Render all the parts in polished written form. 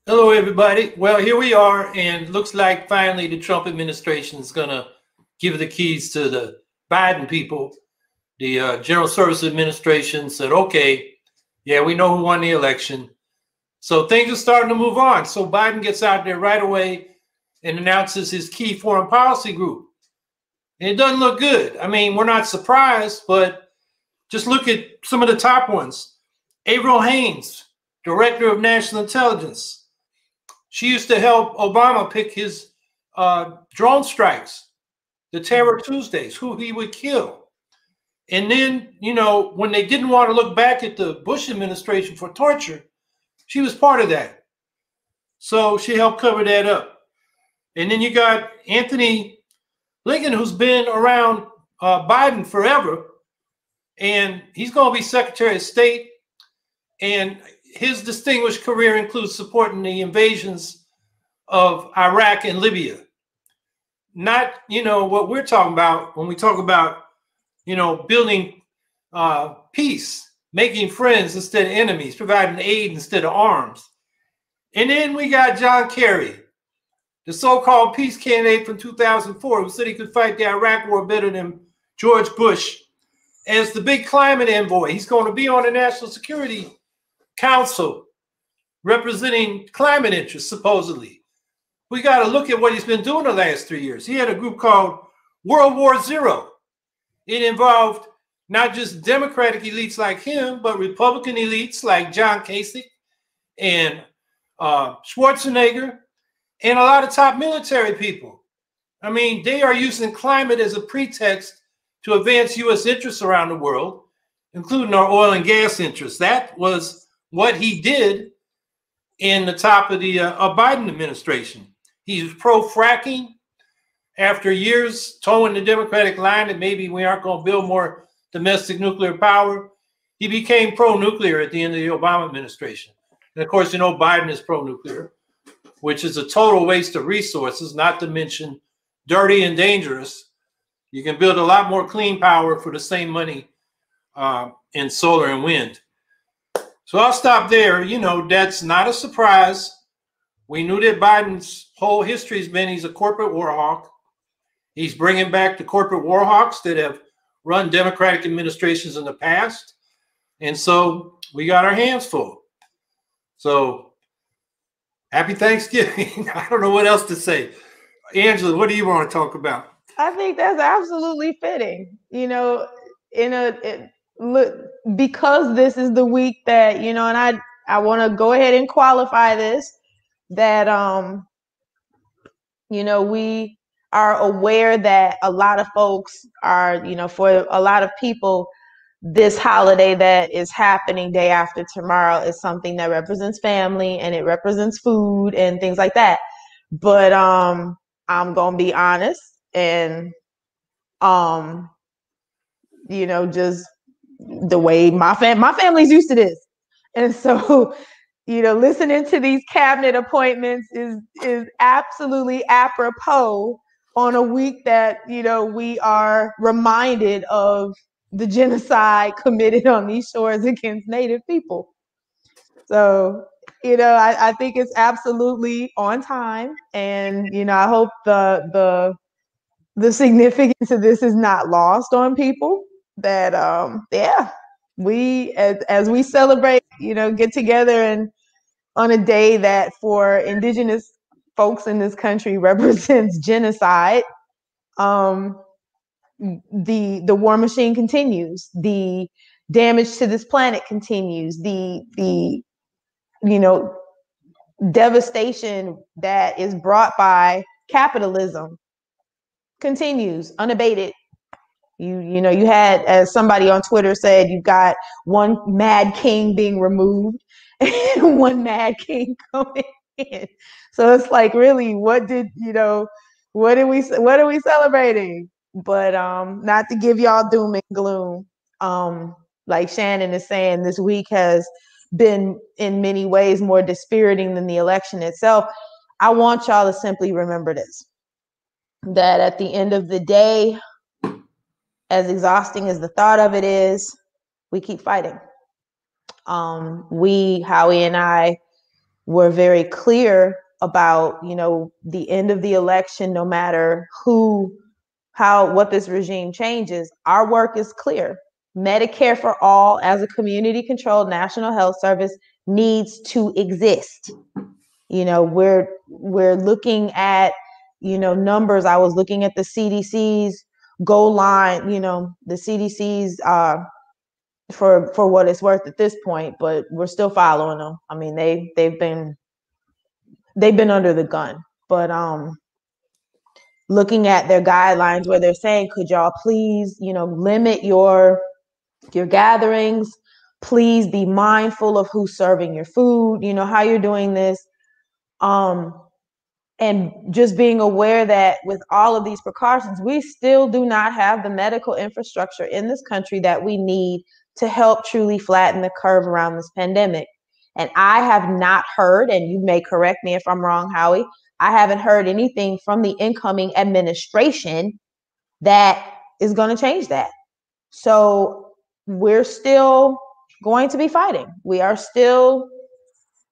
Hello, everybody. Well, here we are, and looks like finally the Trump administration is going to give the keys to the Biden people. The General Services Administration said, okay, yeah, we know who won the election. So things are starting to move on. So Biden gets out there right away and announces his key foreign policy group. And it doesn't look good. I mean, we're not surprised, but just look at some of the top ones. Avril Haines, Director of National Intelligence. She used to help Obama pick his drone strikes, the Terror Tuesdays, who he would kill. And then, you know, when they didn't want to look back at the Bush administration for torture, she was part of that. So she helped cover that up. And then you got Anthony Blinken, who's been around Biden forever, and he's going to be Secretary of State. And his distinguished career includes supporting the invasions of Iraq and Libya. Not, you know, what we're talking about when we talk about, you know, building peace, making friends instead of enemies, providing aid instead of arms. And then we got John Kerry, the so-called peace candidate from 2004, who said he could fight the Iraq war better than George Bush, as the big climate envoy. He's going to be on the National Security Council representing climate interests, supposedly. We got to look at what he's been doing the last 3 years. He had a group called World War Zero. It involved not just Democratic elites like him, but Republican elites like John Kasich and Schwarzenegger and a lot of top military people. I mean, they are using climate as a pretext to advance U.S. interests around the world, including our oil and gas interests. That was what he did in the top of the Biden administration. He's pro-fracking after years towing the Democratic line that maybe we aren't going to build more domestic nuclear power. He became pro-nuclear at the end of the Obama administration. And of course, you know, Biden is pro-nuclear, which is a total waste of resources, not to mention dirty and dangerous. You can build a lot more clean power for the same money in solar and wind. So I'll stop there. You know, that's not a surprise. We knew that Biden's whole history has been he's a corporate war hawk. He's bringing back the corporate war hawks that have run Democratic administrations in the past. And so we got our hands full. So happy Thanksgiving. I don't know what else to say. Angela, what do you want to talk about? I think that's absolutely fitting. You know, look, because this is the week that, you know, and I want to go ahead and qualify this, that, you know, we are aware that a lot of folks are, you know, for a lot of people, this holiday that is happening day after tomorrow is something that represents family and it represents food and things like that. But I'm going to be honest and, you know, just the way my family's used to this. And so, you know, listening to these cabinet appointments is absolutely apropos on a week that, you know, we are reminded of the genocide committed on these shores against Native people. So, you know, I think it's absolutely on time. And, you know, I hope the significance of this is not lost on people. That yeah, we as we celebrate, you know, get together and on a day that for indigenous folks in this country represents genocide, the war machine continues, the damage to this planet continues, the you know, devastation that is brought by capitalism continues unabated. You know, you had, as somebody on Twitter said, you've got one mad king being removed and one mad king coming in. So it's like, really, what are we celebrating? But not to give y'all doom and gloom. Like Shannon is saying, this week has been in many ways more dispiriting than the election itself. I want y'all to simply remember this, that at the end of the day, as exhausting as the thought of it is, we keep fighting. Howie and I, We're very clear about, you know, the end of the election, no matter what this regime changes. Our work is clear. Medicare for all as a community-controlled national health service needs to exist. You know, we're looking at, you know, numbers. I was looking at the CDC's goal line, you know, the CDC's for what it's worth at this point, but we're still following them. I mean, they've been under the gun, but looking at their guidelines where they're saying, could y'all please, you know, limit your gatherings, please be mindful of who's serving your food, you know, how you're doing this. And just being aware that with all of these precautions, we still do not have the medical infrastructure in this country that we need to help truly flatten the curve around this pandemic. And I have not heard, and you may correct me if I'm wrong, Howie, I haven't heard anything from the incoming administration that is going to change that. So we're still going to be fighting. We are still,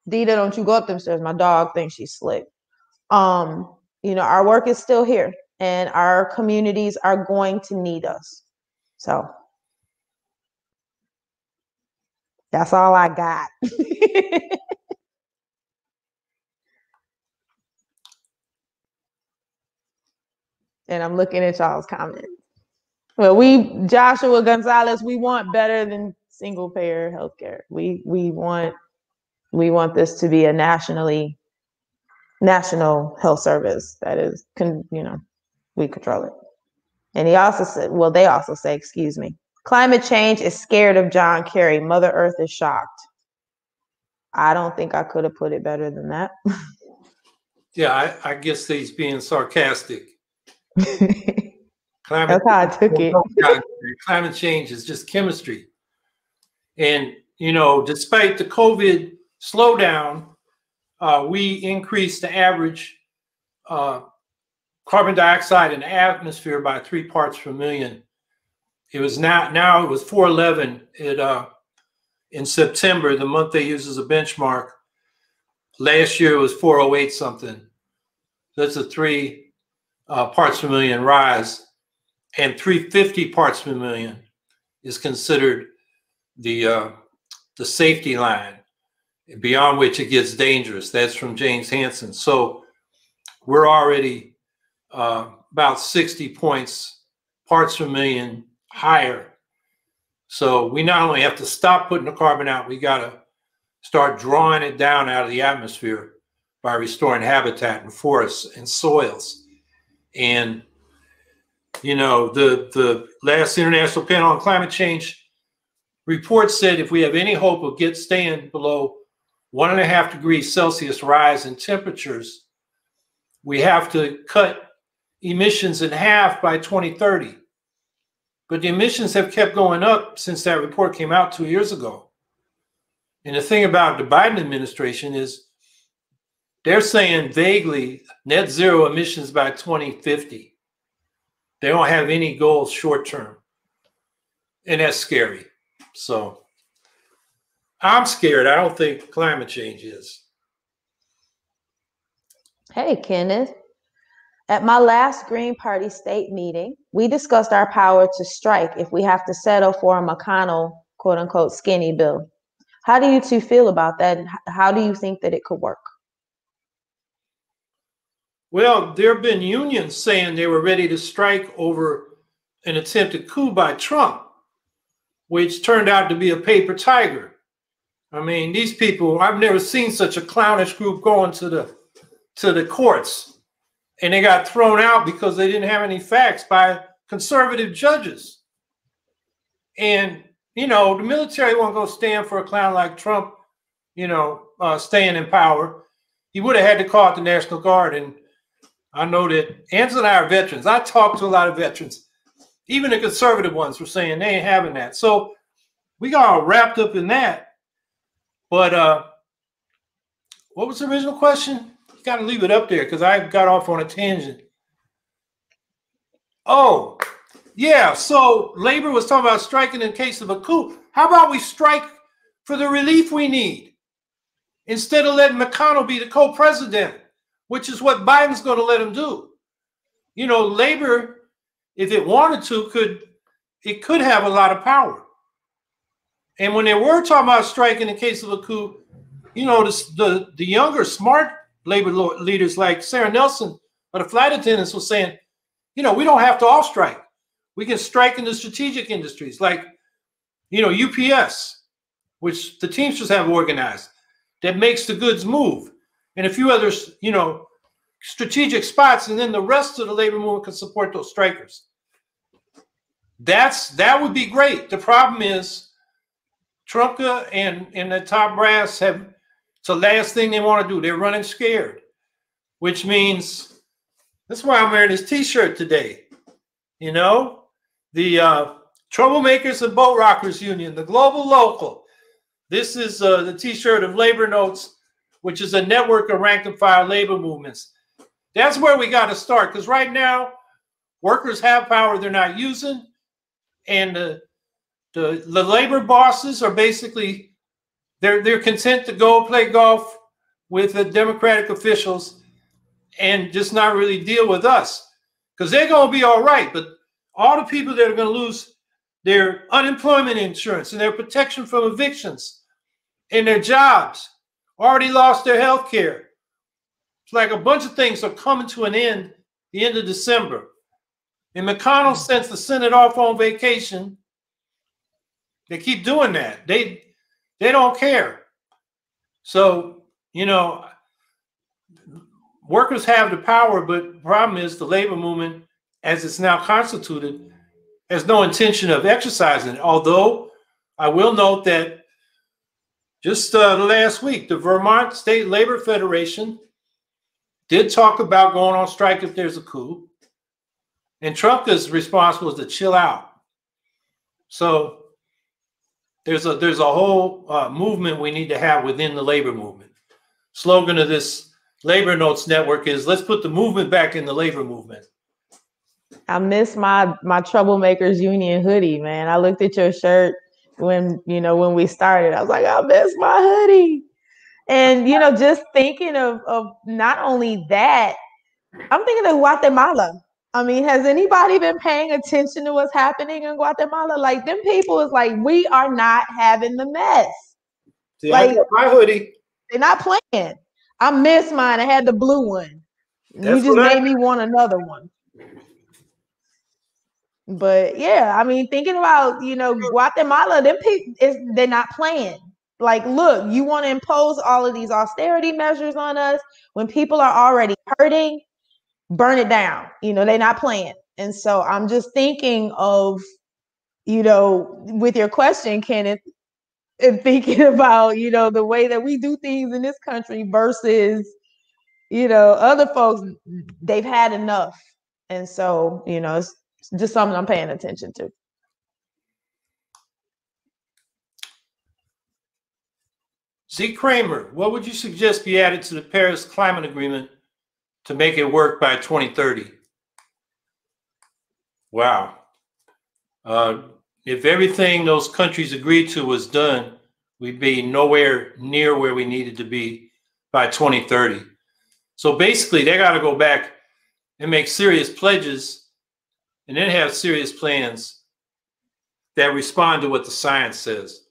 Dita, don't you go up them stairs. My dog thinks she's slick. You know, our work is still here and our communities are going to need us. So that's all I got. And I'm looking at y'all's comments. Well, Joshua Gonzalez, we want better than single payer healthcare. We want this to be a national health service that is, you know, we control it. And he also said, well, they also say, excuse me, climate change is scared of John Kerry. Mother Earth is shocked. I don't think I could have put it better than that. Yeah, I guess he's being sarcastic. That's how I took it. Climate change is just chemistry. And, you know, despite the COVID slowdown, we increased the average carbon dioxide in the atmosphere by 3 parts per million. It was now it was 411 in September, the month they use as a benchmark. Last year it was 408 something. That's a 3 parts per million rise, and 350 parts per million is considered the safety line, beyond which it gets dangerous. That's from James Hansen. So we're already about 60 parts per million higher. So we not only have to stop putting the carbon out, we got to start drawing it down out of the atmosphere by restoring habitat and forests and soils. And, you know, the last International Panel on Climate Change report said if we have any hope of staying below 1.5 degrees Celsius rise in temperatures, we have to cut emissions in half by 2030. But the emissions have kept going up since that report came out 2 years ago. And the thing about the Biden administration is they're saying vaguely net zero emissions by 2050. They don't have any goals short term. And that's scary. So I'm scared. I don't think climate change is. Hey, Kenneth. At my last Green Party state meeting, we discussed our power to strike if we have to settle for a McConnell, quote unquote, skinny bill. How do you two feel about that? And how do you think that it could work? Well, there have been unions saying they were ready to strike over an attempted coup by Trump, which turned out to be a paper tiger. I mean, these people, I've never seen such a clownish group going to the courts. And they got thrown out because they didn't have any facts by conservative judges. And, you know, the military won't go stand for a clown like Trump, you know, staying in power. He would have had to call out the National Guard. And I know that Angela and I are veterans. I talked to a lot of veterans. Even the conservative ones were saying they ain't having that. So we got all wrapped up in that. But what was the original question? Got to leave it up there because I got off on a tangent. Oh, yeah. So labor was talking about striking in case of a coup. How about we strike for the relief we need? instead of letting McConnell be the co-president, which is what Biden's going to let him do. You know, labor, if it wanted to, could have a lot of power. And when they were talking about strike in the case of a coup, you know, the younger, smart labor leaders like Sarah Nelson or the flight attendants was saying, you know, we don't have to off strike. We can strike in the strategic industries like, you know, UPS, which the Teamsters have organized, that makes the goods move, and a few others, you know, strategic spots, and then the rest of the labor movement can support those strikers. That would be great. The problem is Trumka and the top brass have, it's the last thing they want to do. They're running scared, which means, that's why I'm wearing this t-shirt today. You know, the Troublemakers and Boat Rockers Union, the Global Local. This is the t-shirt of Labor Notes, which is a network of rank and file labor movements. That's where we got to start, because right now, workers have power they're not using, and the labor bosses are basically, they're content to go play golf with the Democratic officials and just not really deal with us, because they're going to be all right. But all the people that are going to lose their unemployment insurance and their protection from evictions and their jobs, already lost their health care. It's like a bunch of things are coming to an end the end of December. And McConnell sends the Senate off on vacation. They keep doing that. They don't care. So, you know, workers have the power, but the problem is the labor movement, as it's now constituted, has no intention of exercising it. Although I will note that just last week, the Vermont State Labor Federation did talk about going on strike if there's a coup. And Trumka's response was to chill out. So there's a whole movement we need to have within the labor movement. Slogan of this Labor Notes Network is, let's put the movement back in the labor movement. I miss my Troublemakers Union hoodie, man. I looked at your shirt when we started. I was like, I miss my hoodie. And, you know, just thinking of not only that, I'm thinking of Guatemala. I mean, has anybody been paying attention to what's happening in Guatemala? Like, them people is like, we are not having the mess. See, like, I got my hoodie. They're not playing. I miss mine. I had the blue one. You just made me want another one. But yeah, I mean, thinking about, you know, Guatemala, them people, they're not playing. Like, look, you want to impose all of these austerity measures on us when people are already hurting, burn it down. You know, they're not playing. And so I'm just thinking of, you know, with your question, Kenneth, and thinking about, you know, the way that we do things in this country versus, you know, other folks, they've had enough. And so, you know, it's just something I'm paying attention to. Z. Kramer, what would you suggest be added to the Paris Climate Agreement to make it work by 2030? Wow. If everything those countries agreed to was done, we'd be nowhere near where we needed to be by 2030. So basically, they got to go back and make serious pledges and then have serious plans that respond to what the science says.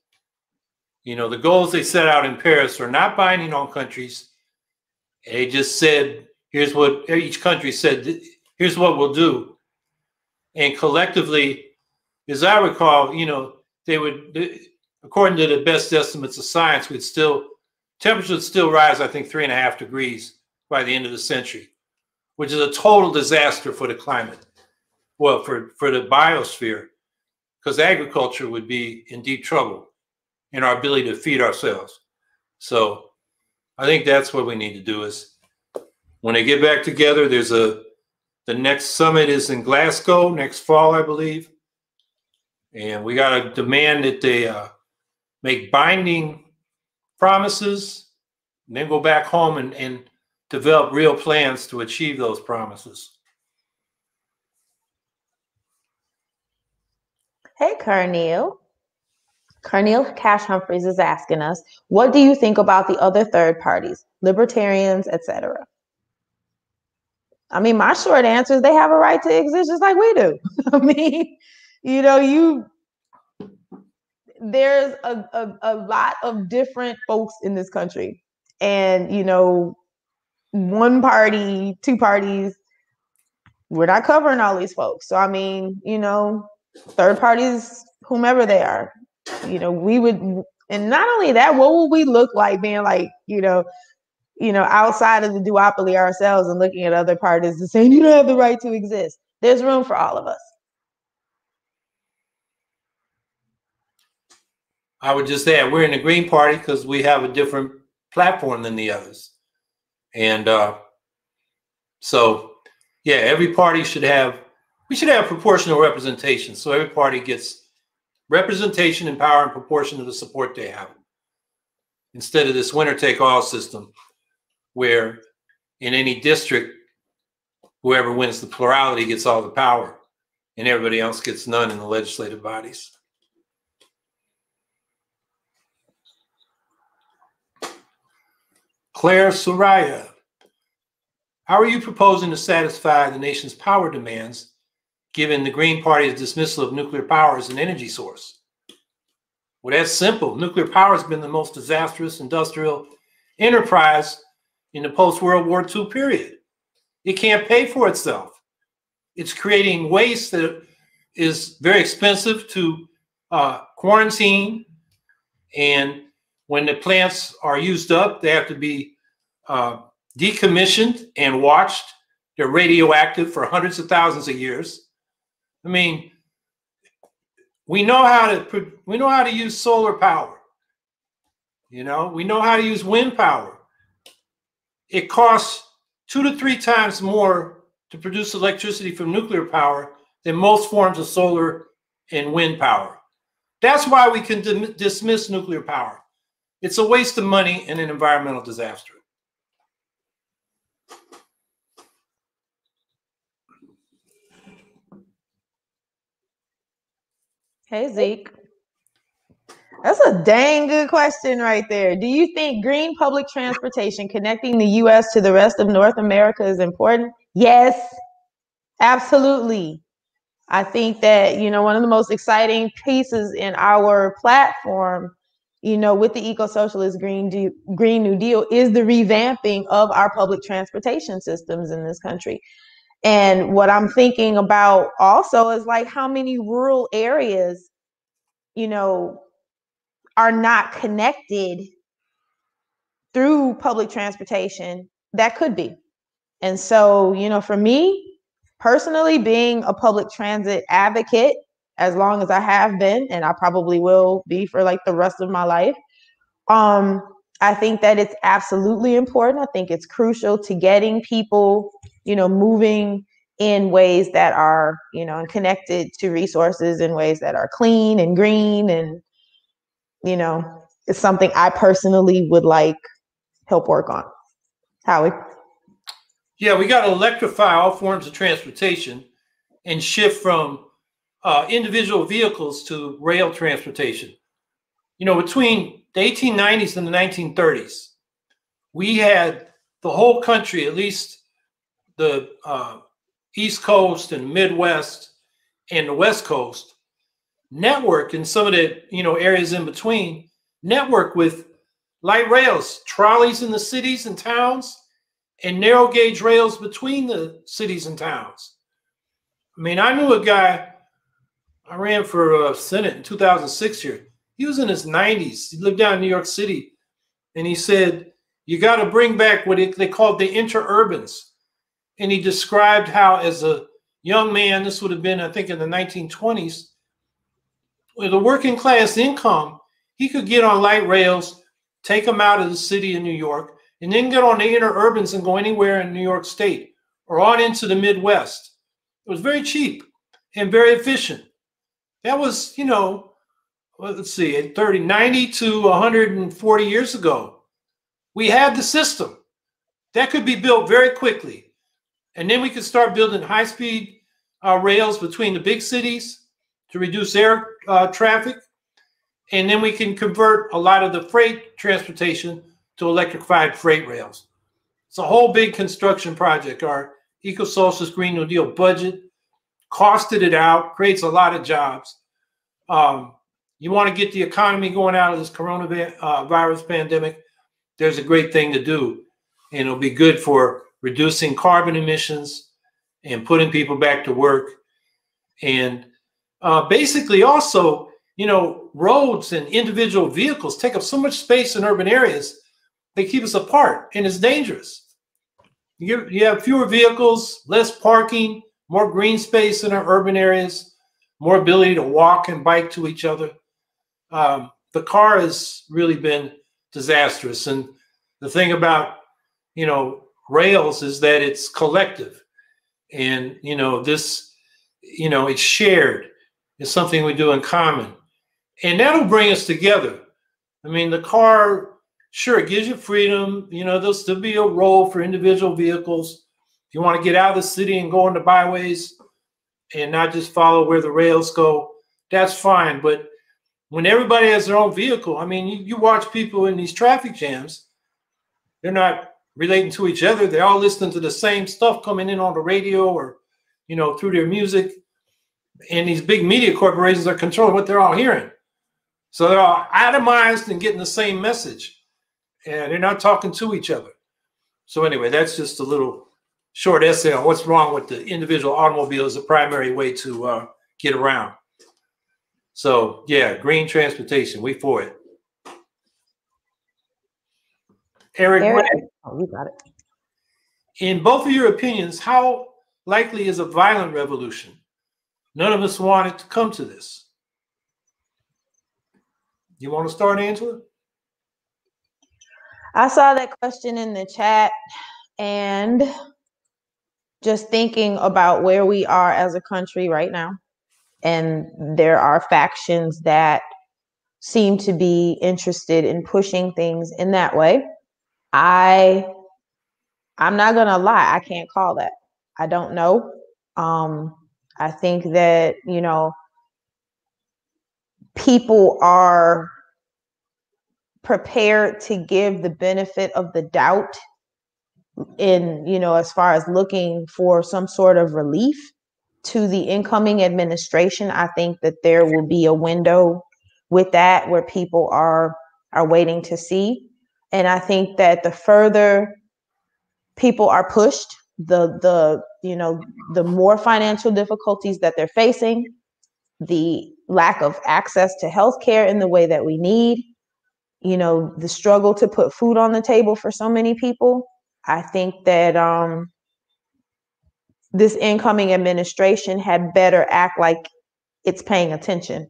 You know, the goals they set out in Paris are not binding on countries. They just said, here's what each country said, here's what we'll do. And collectively, as I recall, you know, they would, according to the best estimates of science, temperature would still rise, I think, 3.5 degrees by the end of the century, which is a total disaster for the climate. Well, for the biosphere, because agriculture would be in deep trouble in our ability to feed ourselves. So I think that's what we need to do is when they get back together, the next summit is in Glasgow next fall, I believe. And we got to demand that they make binding promises and then go back home and develop real plans to achieve those promises. Hey, Carneal. Carneal Cash Humphreys is asking us, what do you think about the other third parties, libertarians, etc.? I mean, my short answer is they have a right to exist just like we do. I mean, you know, there's a lot of different folks in this country. And, you know, one party, two parties, we're not covering all these folks. So, I mean, you know, third parties, whomever they are, you know, we would, and not only that, what would we look like being like, you know, outside of the duopoly ourselves and looking at other parties and saying, you don't have the right to exist. There's room for all of us. I would just add, we're in the Green Party because we have a different platform than the others. And so, yeah, every party should have, we should have proportional representation. So every party gets representation and power in proportion to the support they have. Instead of this winner-take-all system where in any district, whoever wins the plurality gets all the power and everybody else gets none in the legislative bodies. Claire Soraya, how are you proposing to satisfy the nation's power demands given the Green Party's dismissal of nuclear power as an energy source? Well, that's simple. Nuclear power has been the most disastrous industrial enterprise in the post-World War II period. It can't pay for itself. It's creating waste that is very expensive to quarantine. And when the plants are used up, they have to be decommissioned and watched. They're radioactive for hundreds of thousands of years. I mean, we know how to use solar power. You know, we know how to use wind power. It costs 2 to 3 times more to produce electricity from nuclear power than most forms of solar and wind power. That's why we can dismiss nuclear power. It's a waste of money and an environmental disaster. Hey, Zeke. That's a dang good question right there. Do you think green public transportation connecting the U.S. to the rest of North America is important? Yes, absolutely. I think that, you know, one of the most exciting pieces in our platform, you know, with the eco-socialist Green New Deal is the revamping of our public transportation systems in this country. And what I'm thinking about also is like how many rural areas, you know, are not connected through public transportation that could be. And so, you know, for me personally, being a public transit advocate, as long as I have been, and I probably will be for like the rest of my life, I think that it's absolutely important. I think it's crucial to getting people, you know, moving in ways that are, you know, and connected to resources in ways that are clean and green. And, you know, it's something I personally would like help work on. Howie? Yeah, we got to electrify all forms of transportation and shift from individual vehicles to rail transportation. You know, between the 1890s and the 1930s, we had the whole country, at least the East Coast and Midwest and the West Coast, network in some of the, you know, areas in between, network with light rails, trolleys in the cities and towns, and narrow gauge rails between the cities and towns. I mean, I knew a guy, I ran for Senate in 2006 here. He was in his 90s. He lived down in New York City. And he said, you got to bring back what they called the interurbans. And he described how as a young man, this would have been, I think, in the 1920s, with a working class income, he could get on light rails, take them out of the city of New York, and then get on the interurbans and go anywhere in New York State or on into the Midwest. It was very cheap and very efficient. That was, you know, let's see, 90 to 140 years ago. We had the system. That could be built very quickly. And then we could start building high-speed rails between the big cities to reduce air traffic. And then we can convert a lot of the freight transportation to electrified freight rails. It's a whole big construction project. Our eco-socialist Green New Deal budget costed it out, creates a lot of jobs. You want to get the economy going out of this coronavirus pandemic, there's a great thing to do. And it'll be good for reducing carbon emissions and putting people back to work. And basically also, you know, roads and individual vehicles take up so much space in urban areas, they keep us apart, and it's dangerous. You have fewer vehicles, less parking, more green space in our urban areas, more ability to walk and bike to each other. The car has really been disastrous. And the thing about, you know, rails is that it's collective. And, you know, this, you know, it's shared. It's something we do in common. And that'll bring us together. I mean, the car, sure, it gives you freedom. You know, there'll still be a role for individual vehicles. If you want to get out of the city and go into byways and not just follow where the rails go, that's fine. But when everybody has their own vehicle, I mean, you watch people in these traffic jams, they're not relating to each other. They're all listening to the same stuff coming in on the radio or, you know, through their music. And these big media corporations are controlling what they're all hearing. So they're all atomized and getting the same message. And they're not talking to each other. So anyway, that's just a little short essay on what's wrong with the individual automobile as a primary way to get around. So yeah, green transportation, we for it. Eric, oh, you got it. In both of your opinions, how likely is a violent revolution? None of us want it to come to this. You want to start, Angela? I saw that question in the chat, and just thinking about where we are as a country right now. And there are factions that seem to be interested in pushing things in that way. I'm not gonna lie, I can't call that. I don't know. I think that, you know, people are prepared to give the benefit of the doubt in, you know, as far as looking for some sort of relief to the incoming administration. I think that there will be a window with that where people are waiting to see. And I think that the further people are pushed, the you know, the more financial difficulties that they're facing, the lack of access to healthcare in the way that we need, you know, the struggle to put food on the table for so many people. I think that this incoming administration had better act like it's paying attention.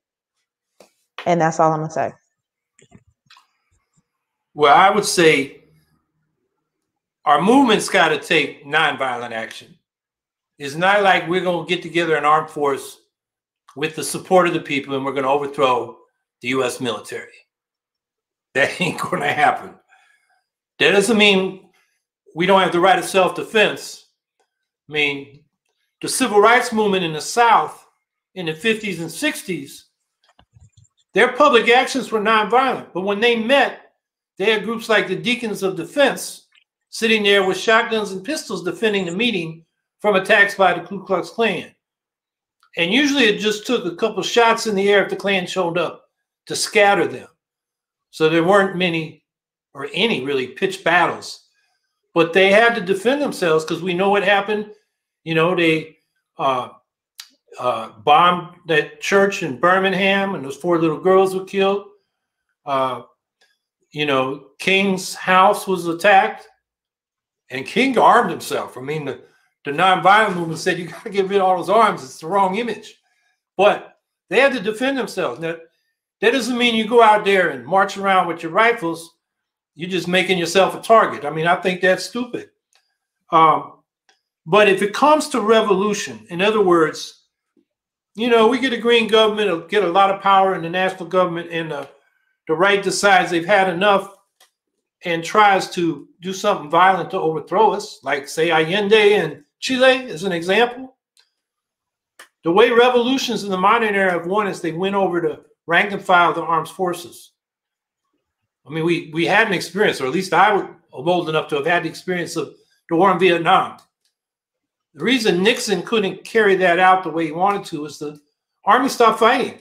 And that's all I'm gonna say. Well, I would say our movement's got to take nonviolent action. It's not like we're going to get together an armed force with the support of the people and we're going to overthrow the U.S. military. That ain't going to happen. That doesn't mean we don't have the right of self-defense. I mean, the civil rights movement in the South in the 50s and 60s, their public actions were nonviolent. But when they met, they had groups like the Deacons of Defense sitting there with shotguns and pistols defending the meeting from attacks by the Ku Klux Klan. And usually it just took a couple shots in the air if the Klan showed up to scatter them. So there weren't many or any really pitched battles. But they had to defend themselves because we know what happened. You know, they bombed that church in Birmingham and those 4 little girls were killed. You know, King's house was attacked. And King armed himself. I mean, the nonviolent movement said, you got to get rid of all those arms. It's the wrong image. But they had to defend themselves. Now, that doesn't mean you go out there and march around with your rifles. You're just making yourself a target. I mean, I think that's stupid. But if it comes to revolution, in other words, you know, we get a green government, it'll get a lot of power in the national government, and the right decides they've had enough and tries to do something violent to overthrow us, like, say, Allende in Chile is an example. The way revolutions in the modern era have won is they went over to rank and file of the armed forces. I mean, we had an experience, or at least I was old enough to have had the experience of the war in Vietnam. The reason Nixon couldn't carry that out the way he wanted to is the Army stopped fighting.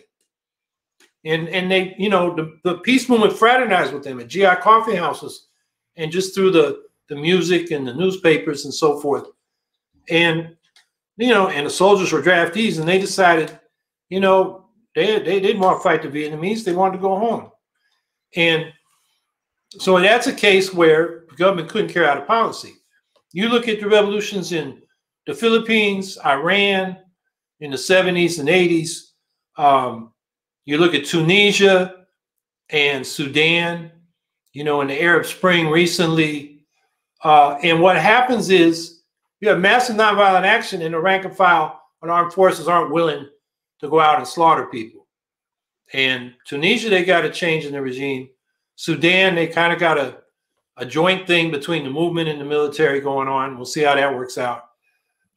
And they, you know, the peace movement fraternized with them at GI coffee houses and just through the music and the newspapers and so forth. And, you know, and the soldiers were draftees, and they decided, you know, they didn't want to fight the Vietnamese. They wanted to go home. And so that's a case where the government couldn't carry out a policy. You look at the revolutions in the Philippines, Iran in the 70s and 80s. You look at Tunisia and Sudan, you know, in the Arab Spring recently. And what happens is you have massive nonviolent action, and the rank and file and armed forces aren't willing to go out and slaughter people. And Tunisia, they got a change in the regime. Sudan, they kind of got a joint thing between the movement and the military going on. We'll see how that works out.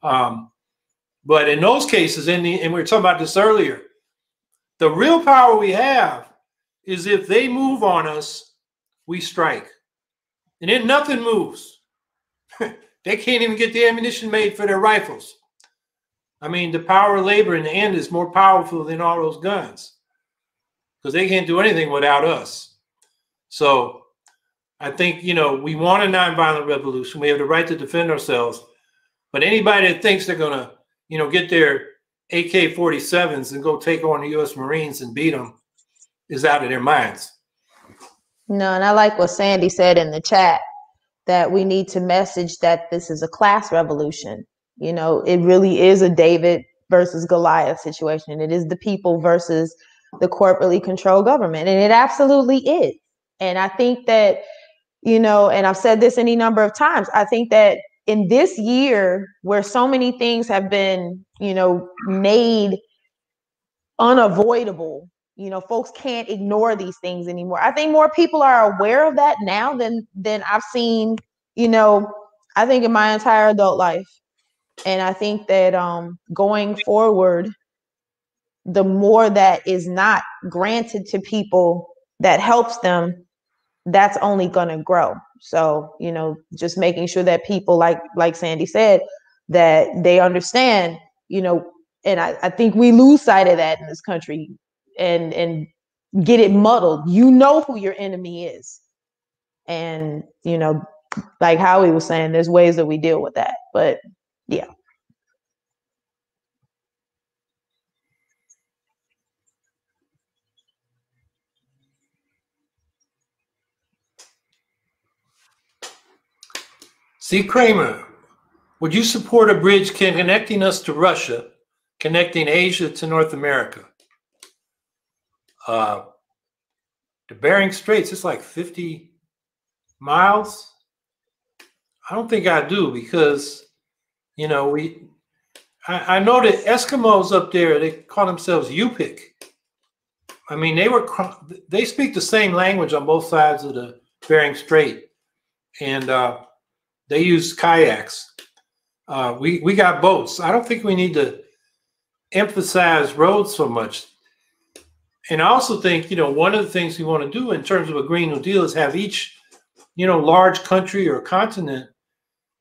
But in those cases, and we were talking about this earlier, the real power we have is if they move on us, we strike. And then nothing moves. They can't even get the ammunition made for their rifles. I mean, the power of labor in the end is more powerful than all those guns, because they can't do anything without us. So I think, you know, we want a nonviolent revolution. We have the right to defend ourselves. But anybody that thinks they're going to, you know, get their AK-47s and go take on the U.S. Marines and beat them is out of their minds. No, and I like what Sandy said in the chat, that we need to message that this is a class revolution. You know, it really is a David versus Goliath situation. It is the people versus the corporately controlled government. And it absolutely is. And I think that, you know, and I've said this any number of times, I think that in this year where so many things have been, you know, made unavoidable, you know, folks can't ignore these things anymore. I think more people are aware of that now than I've seen, you know, I think in my entire adult life. And I think that going forward, the more that is not granted to people that helps them, that's only going to grow. So, you know, just making sure that people, like Sandy said, that they understand, you know, and I think we lose sight of that in this country and get it muddled. You know who your enemy is. And, you know, like Howie was saying, there's ways that we deal with that. But yeah. C. Kramer, would you support a bridge connecting us to Russia, connecting Asia to North America? The Bering Straits, it's like 50 miles. I don't think I do, because, you know, I know the Eskimos up there, they call themselves Yupik. I mean, they speak the same language on both sides of the Bering Strait, and they use kayaks. We got boats. I don't think we need to emphasize roads so much. And I also think, you know, one of the things we want to do in terms of a Green New Deal is have each, you know, large country or continent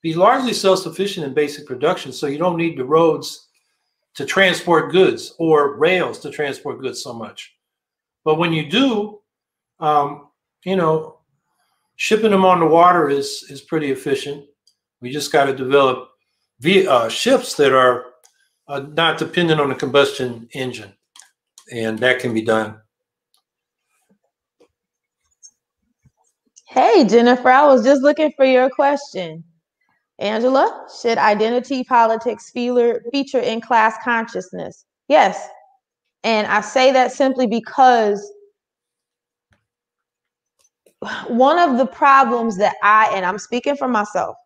be largely self-sufficient in basic production. So you don't need the roads to transport goods or rails to transport goods so much. But when you do, you know, shipping them on the water is pretty efficient. We just got to develop ships that are not dependent on a combustion engine. And that can be done. Hey, Jennifer, I was just looking for your question. Angela, should identity politics feature in class consciousness? Yes. And I say that simply because one of the problems that and I'm speaking for myself,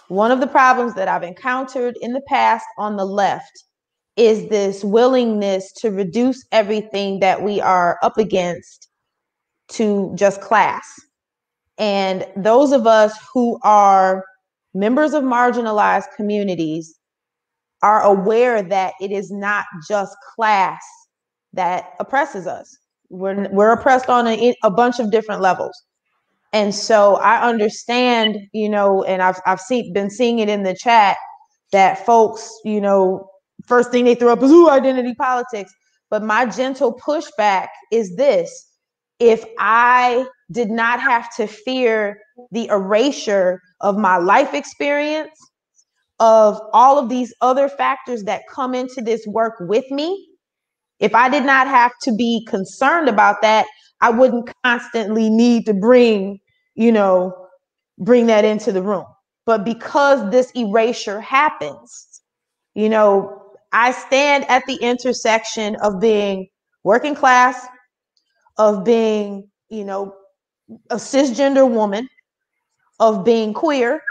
one of the problems that I've encountered in the past on the left is this willingness to reduce everything that we are up against to just class. And those of us who are members of marginalized communities are aware that it is not just class that oppresses us. We're oppressed on a bunch of different levels. And so I understand, you know, and I've been seeing it in the chat that folks, you know, first thing they throw up is, ooh, identity politics. But my gentle pushback is this: if I did not have to fear the erasure of my life experience, of all of these other factors that come into this work with me, if I did not have to be concerned about that, I wouldn't constantly need to bring that into the room. But because this erasure happens, you know, I stand at the intersection of being working class, of being, you know, a cisgender woman, of being queer,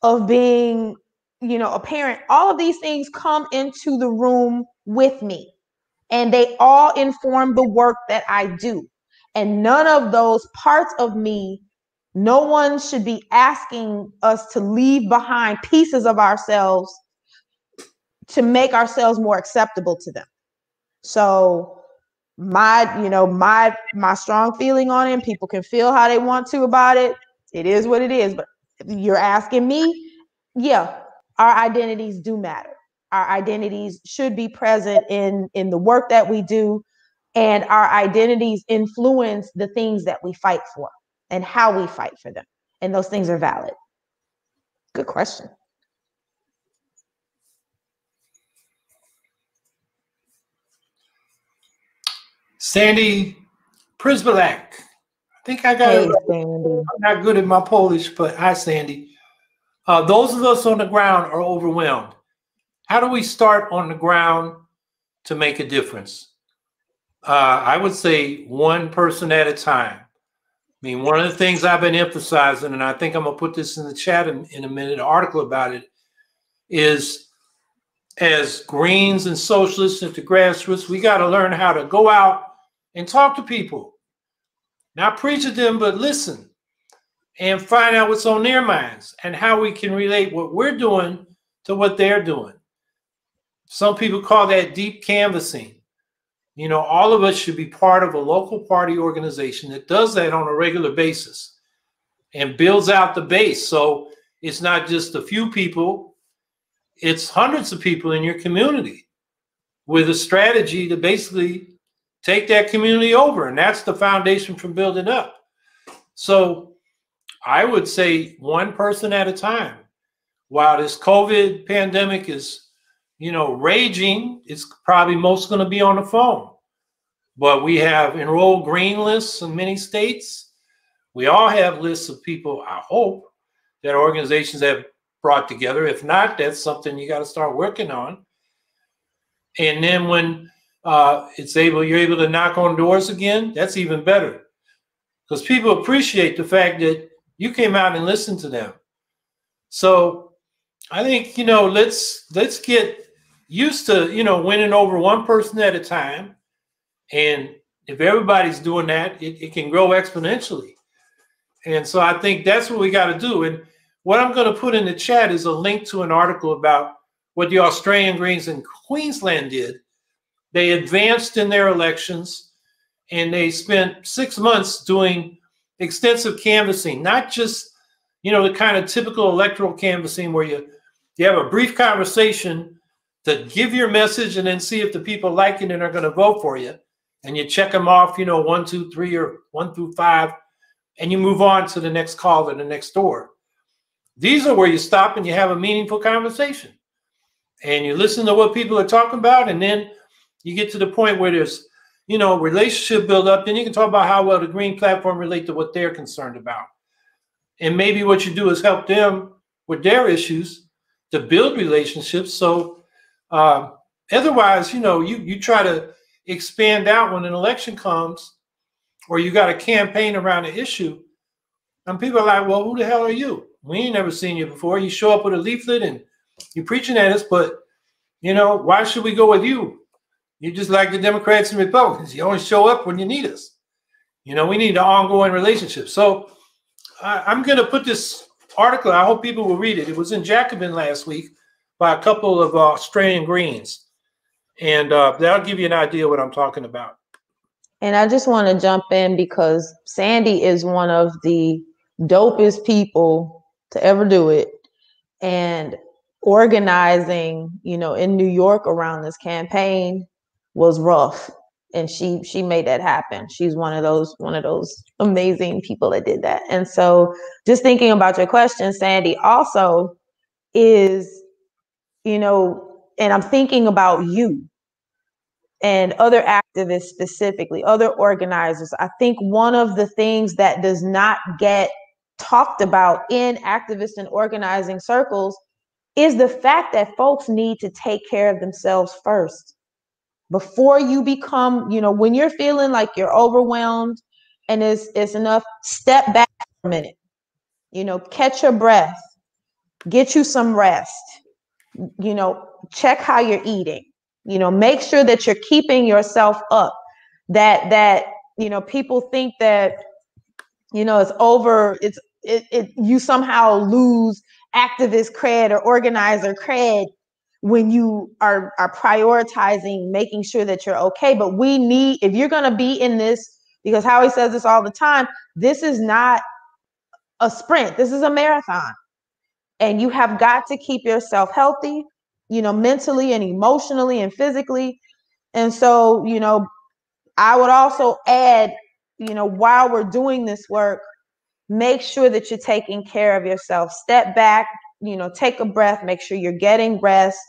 of being, you know, a parent. All of these things come into the room with me, and they all inform the work that I do. And none of those parts of me, no one should be asking us to leave behind pieces of ourselves to make ourselves more acceptable to them. So my strong feeling on it, and people can feel how they want to about it. It is what it is. But if you're asking me, yeah, our identities do matter. Our identities should be present in the work that we do, and our identities influence the things that we fight for and how we fight for them. And those things are valid. Good question. Sandy Prisbilak. I think I got it. I'm not good at my Polish, but hi, Sandy. Those of us on the ground are overwhelmed. How do we start on the ground to make a difference? I would say one person at a time. I mean, one of the things I've been emphasizing, and I think I'm going to put this in the chat in a minute, an article about it, is as Greens and socialists at the grassroots, we got to learn how to go out and talk to people. Not preach at them, but listen and find out what's on their minds and how we can relate what we're doing to what they're doing. Some people call that deep canvassing. You know, all of us should be part of a local party organization that does that on a regular basis and builds out the base. So it's not just a few people, it's hundreds of people in your community with a strategy to basically take that community over. And that's the foundation for building up. So I would say one person at a time. While this COVID pandemic is, you know, raging, it's probably most going to be on the phone. But we have enrolled green lists in many states. We all have lists of people, I hope, that organizations have brought together. If not, that's something you got to start working on. And then when you're able to knock on doors again, that's even better. Because people appreciate the fact that you came out and listened to them. So I think, you know, let's get used to, you know, winning over one person at a time. And if everybody's doing that, it can grow exponentially. And so I think that's what we got to do. And what I'm going to put in the chat is a link to an article about what the Australian Greens in Queensland did. They advanced in their elections, and they spent 6 months doing extensive canvassing, not just, you know, the kind of typical electoral canvassing where you have a brief conversation to give your message and then see if the people like it and are going to vote for you. And you check them off, you know, 1, 2, 3, or 1 through 5, and you move on to the next call or the next door. These are where you stop and you have a meaningful conversation. And you listen to what people are talking about, and then you get to the point where there's, you know, relationship build up. Then you can talk about how well the Green platform relate to what they're concerned about. And maybe what you do is help them with their issues to build relationships. So otherwise, you know, you try to expand out when an election comes, or you got a campaign around an issue, and people are like, well, who the hell are you? We ain't never seen you before. You show up with a leaflet and you're preaching at us, but, you know, why should we go with you? You're just like the Democrats and Republicans. You only show up when you need us. You know, we need an ongoing relationship. So I'm going to put this article, I hope people will read it. It was in Jacobin last week by a couple of Australian Greens. And that'll give you an idea what I'm talking about. And I just want to jump in because Sandy is one of the dopest people to ever do it. And organizing, you know, in New York around this campaign was rough. And she made that happen. She's one of those amazing people that did that. And so just thinking about your question, Sandy, also is, you know, and I'm thinking about you and other activists specifically, other organizers. I think one of the things that does not get talked about in activist and organizing circles is the fact that folks need to take care of themselves first. Before you become, you know, when you're feeling like you're overwhelmed and it's enough, step back for a minute, you know, catch your breath, get you some rest, you know, check how you're eating, you know, make sure that you're keeping yourself up, that you know, people think that, you know, it's over, you somehow lose activist cred or organizer cred when you are prioritizing making sure that you're okay. But we need, if you're going to be in this, because Howie says this all the time, this is not a sprint, this is a marathon. And you have got to keep yourself healthy, you know, mentally and emotionally and physically. And so, you know, I would also add, you know, while we're doing this work, make sure that you're taking care of yourself. Step back, you know, take a breath, make sure you're getting rest,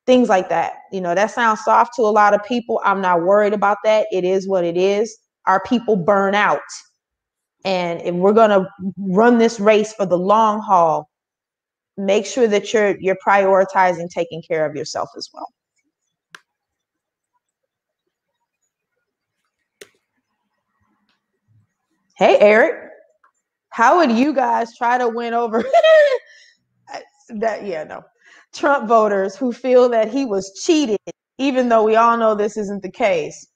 things like that. You know, that sounds soft to a lot of people. I'm not worried about that. It is what it is. Our people burn out. And if we're going to run this race for the long haul, make sure that you're prioritizing taking care of yourself as well. Hey, Eric, how would you guys try to win over Trump voters who feel that he was cheated, even though we all know this isn't the case?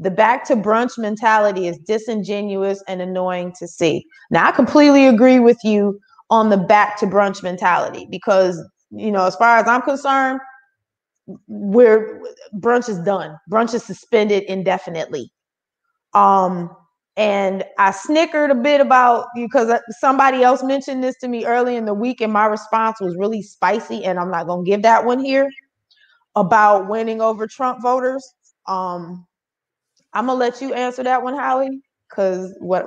The back to brunch mentality is disingenuous and annoying to see. Now, I completely agree with you on the back to brunch mentality because, you know, as far as I'm concerned, brunch is done. Brunch is suspended indefinitely. And I snickered a bit about, because somebody else mentioned this to me early in the week, and my response was really spicy, and I'm not going to give that one here, about winning over Trump voters. I'm going to let you answer that one, Howie, because what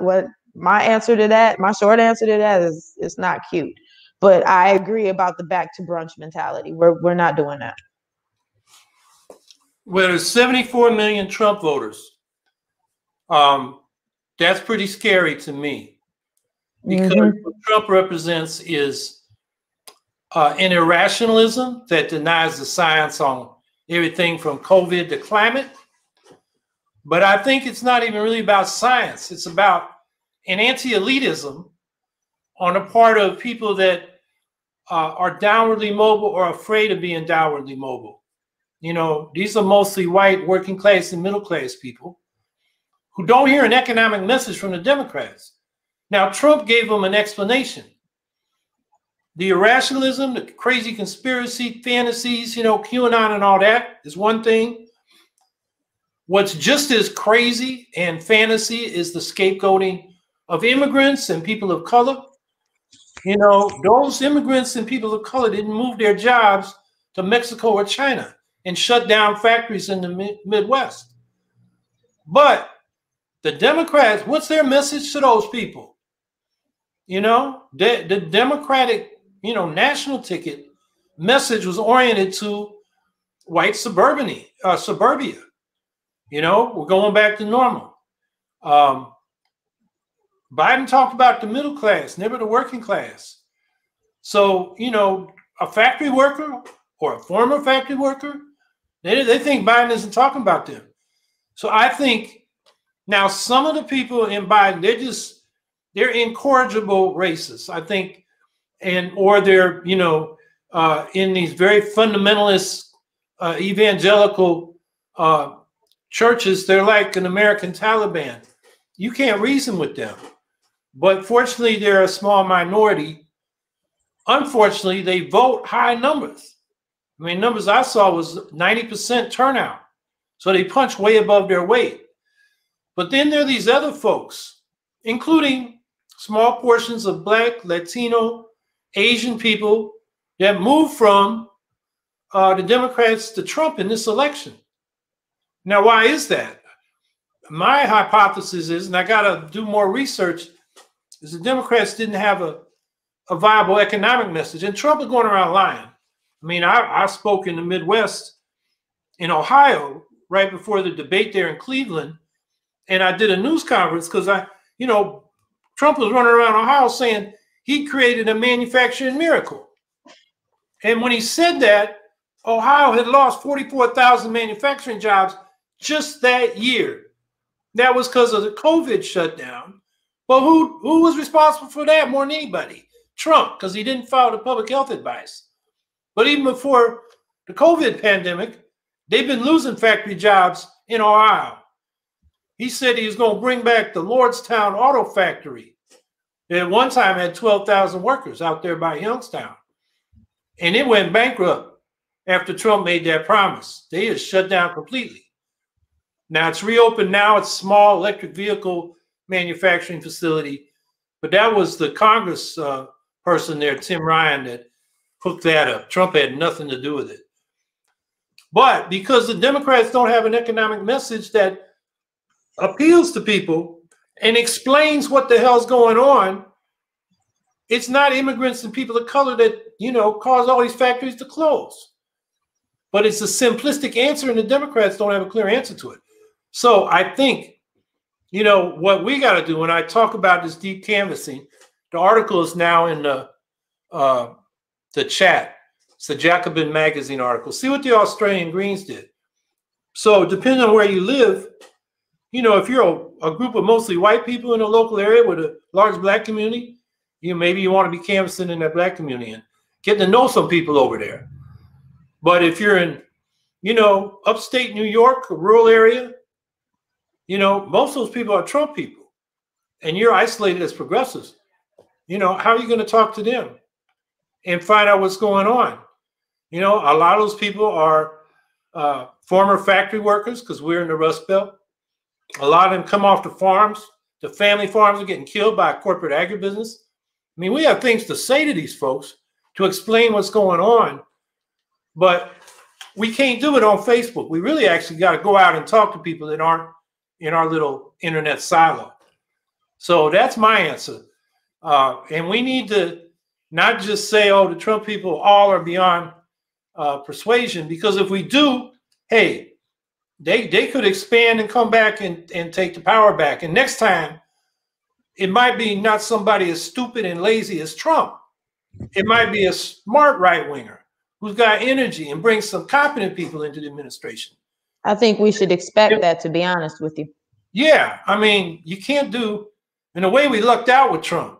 my answer to that, my short answer to that is it's not cute. But I agree about the back to brunch mentality. We're not doing that. Well, there's 74 million Trump voters. That's pretty scary to me, because what Trump represents is an irrationalism that denies the science on everything from COVID to climate. But I think it's not even really about science. It's about an anti-elitism on the part of people that are downwardly mobile or afraid of being downwardly mobile. You know, these are mostly white working class and middle class people who don't hear an economic message from the Democrats. Now, Trump gave them an explanation. The irrationalism, the crazy conspiracy fantasies, you know, QAnon and all that is one thing. What's just as crazy and fantasy is the scapegoating of immigrants and people of color. You know, those immigrants and people of color didn't move their jobs to Mexico or China and shut down factories in the Midwest. But the Democrats, what's their message to those people? You know, the Democratic, you know, national ticket message was oriented to white suburbia. You know, we're going back to normal. Biden talked about the middle class, never the working class. So, you know, a factory worker or a former factory worker, they think Biden isn't talking about them. So I think now some of the people in Biden, they're incorrigible racists, I think, or they're, you know, in these very fundamentalist evangelical churches. They're like an American Taliban. You can't reason with them. But fortunately, they're a small minority. Unfortunately, they vote high numbers. I mean, numbers I saw was 90% turnout. So they punch way above their weight. But then there are these other folks, including small portions of Black, Latino, Asian people that moved from the Democrats to Trump in this election. Now, why is that? My hypothesis is, and I got to do more research, is the Democrats didn't have a viable economic message. And Trump is going around lying. I mean, I spoke in the Midwest in Ohio right before the debate there in Cleveland. And I did a news conference because Trump was running around Ohio saying he created a manufacturing miracle. And when he said that, Ohio had lost 44,000 manufacturing jobs just that year. That was because of the COVID shutdown. Well, who was responsible for that more than anybody? Trump, because he didn't follow the public health advice. But even before the COVID pandemic, they've been losing factory jobs in Ohio. He said he was going to bring back the Lordstown Auto Factory. They at one time had 12,000 workers out there by Youngstown. And it went bankrupt after Trump made that promise. They just shut down completely. Now it's reopened now. It's a small electric vehicle manufacturing facility. But that was the Congress person there, Tim Ryan, that hooked that up. Trump had nothing to do with it. But because the Democrats don't have an economic message that appeals to people and explains what the hell's going on, it's not immigrants and people of color that, cause all these factories to close. But it's a simplistic answer, and the Democrats don't have a clear answer to it. So I think, what we got to do when I talk about this deep canvassing, the article is now in the chat. It's the Jacobin magazine article. See what the Australian Greens did. So depending on where you live, if you're a group of mostly white people in a local area with a large Black community, maybe you want to be canvassing in that Black community and getting to know some people over there. But if you're in, upstate New York, a rural area, most of those people are Trump people, and you're isolated as progressives. How are you going to talk to them and find out what's going on? A lot of those people are former factory workers because we're in the Rust Belt. A lot of them come off the farms. The family farms are getting killed by corporate agribusiness. I mean, we have things to say to these folks to explain what's going on, but we can't do it on Facebook. We really actually got to go out and talk to people that aren't in our little internet silo. So that's my answer. And we need to not just say, oh, the Trump people all are beyond persuasion, because if we do, hey, they could expand and come back and take the power back. And next time, it might be not somebody as stupid and lazy as Trump. It might be a smart right-winger who's got energy and brings some competent people into the administration. I think we should expect that, to be honest with you. Yeah, I mean, you can't do, in a way we lucked out with Trump.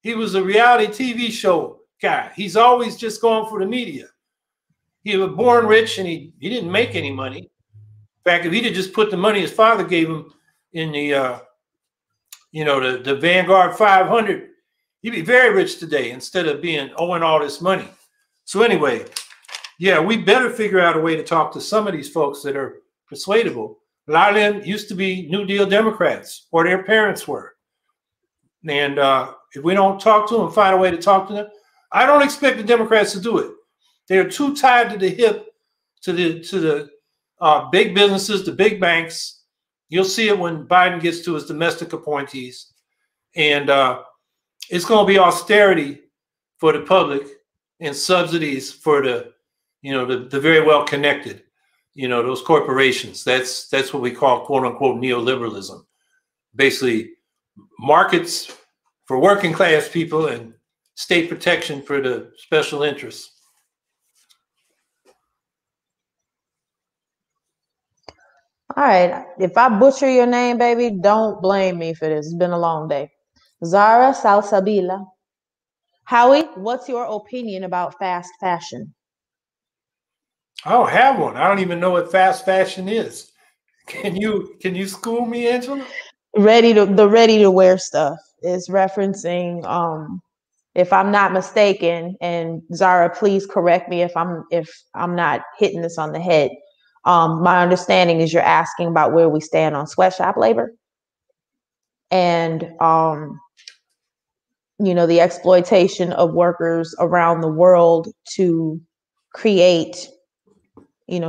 He was a reality TV show guy. He's always just going for the media. He was born rich and he didn't make any money. In fact, if he'd have just put the money his father gave him in the, the Vanguard 500, he'd be very rich today instead of being owing all this money. So anyway, yeah, we better figure out a way to talk to some of these folks that are persuadable. A lot of them used to be New Deal Democrats, or their parents were. And if we don't talk to them, find a way to talk to them, I don't expect the Democrats to do it. They're too tied to the hip to the big businesses, the big banks. You'll see it when Biden gets to his domestic appointees. And it's going to be austerity for the public and subsidies for the very well connected, those corporations. That's what we call, quote unquote, neoliberalism. Basically, markets for working class people and state protection for the special interests. All right. If I butcher your name, baby, don't blame me for this. It's been a long day. Zara Salsabila. Howie, what's your opinion about fast fashion? I don't have one. I don't even know what fast fashion is. Can you school me, Angela? Ready to wear stuff is referencing, if I'm not mistaken, and Zara, please correct me if I'm not hitting this on the head. My understanding is you're asking about where we stand on sweatshop labor. and the exploitation of workers around the world to create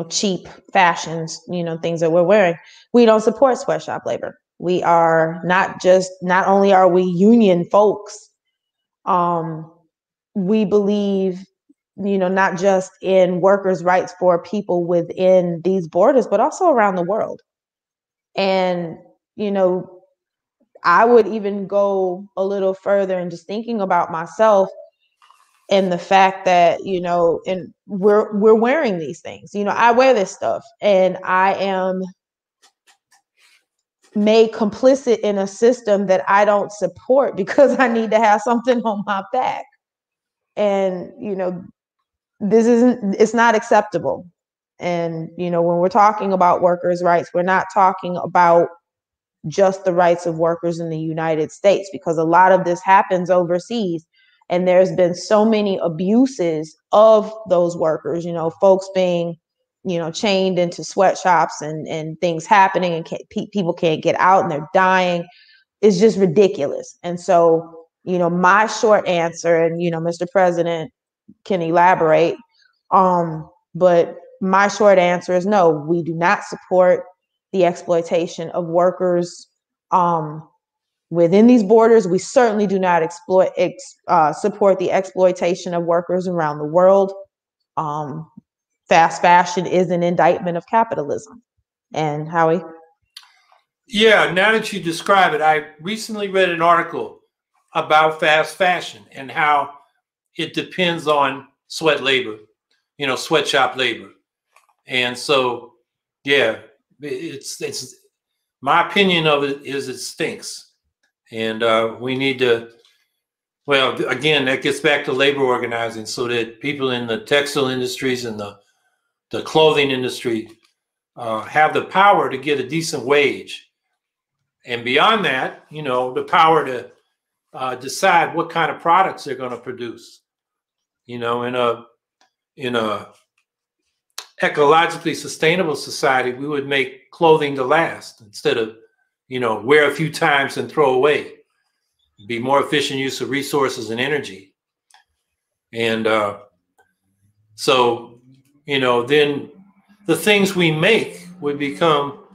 cheap fashions, things that we're wearing. We don't support sweatshop labor. We are not only are we union folks, we believe, not just in workers' rights for people within these borders, but also around the world. And, I would even go a little further in just thinking about myself and the fact that, and we're wearing these things. I wear this stuff and I am made complicit in a system that I don't support because I need to have something on my back. And, it's not acceptable. And, when we're talking about workers' rights, we're not talking about just the rights of workers in the United States, because a lot of this happens overseas. And there's been so many abuses of those workers, folks being, chained into sweatshops and things happening, and people can't get out and they're dying. It's just ridiculous. And so, my short answer, and, Mr. President can elaborate, but my short answer is no, we do not support the exploitation of workers within these borders. We certainly do not support the exploitation of workers around the world. Fast fashion is an indictment of capitalism. And Howie? Yeah, now that you describe it, I recently read an article about fast fashion and how it depends on sweat labor, sweatshop labor. And so, yeah, it's my opinion of it is it stinks. And we need to, well, again, that gets back to labor organizing so that people in the textile industries and the clothing industry have the power to get a decent wage. And beyond that, the power to decide what kind of products they're going to produce. In a ecologically sustainable society, we would make clothing to last instead of, wear a few times and throw away. Be more efficient use of resources and energy. And so, then the things we make would become,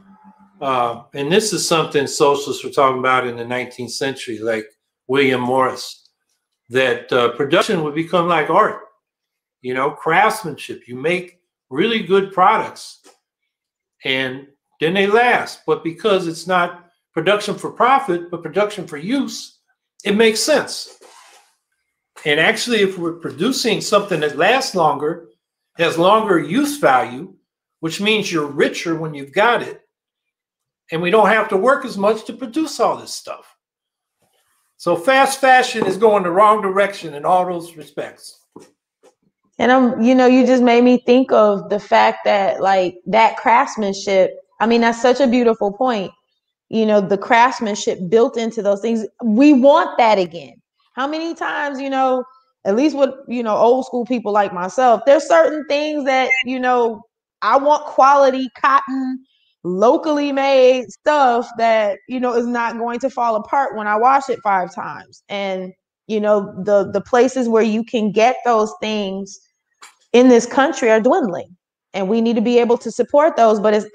and this is something socialists were talking about in the 19th century, like William Morris, that production would become like art, craftsmanship. You make really good products and then they last. But because it's not production for profit, but production for use, it makes sense. And actually, if we're producing something that lasts longer, has longer use value, which means you're richer when you've got it, and we don't have to work as much to produce all this stuff. So fast fashion is going the wrong direction in all those respects. And you just made me think of the fact that, like, that craftsmanship, I mean, that's such a beautiful point. The craftsmanship built into those things. We want that again. How many times, at least with, old school people like myself, there's certain things that, I want quality cotton, locally made stuff that, is not going to fall apart when I wash it 5 times. And, the places where you can get those things in this country are dwindling. And we need to be able to support those, but it's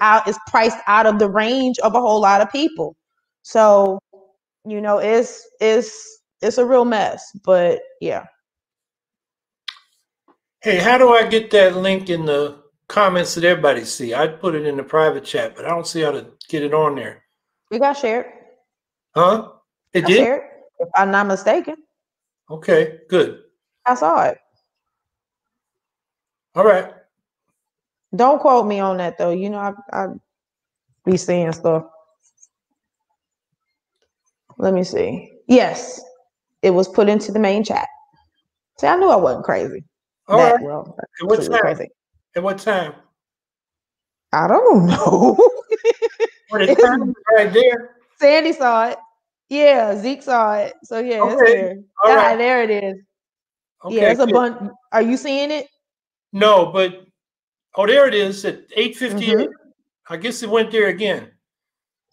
priced out of the range of a whole lot of people. So, it's a real mess, but yeah. Hey, how do I get that link in the comments that everybody see? I'd put it in the private chat, but I don't see how to get it on there. It got shared. Huh? It did? Shared, if I'm not mistaken. Okay, good. I saw it. All right. Don't quote me on that, though. I be seeing stuff. Let me see. Yes, it was put into the main chat. See, I knew I wasn't crazy. All right. Well, At what time? Crazy. At what time? I don't know. Well, the time is right there. Sandy saw it. Yeah, Zeke saw it. So yeah, okay. It's there. All right. There it is. Okay, yeah, it's a bunch. Are you seeing it? No, but there it is at 8:58. Mm-hmm. I guess it went there again.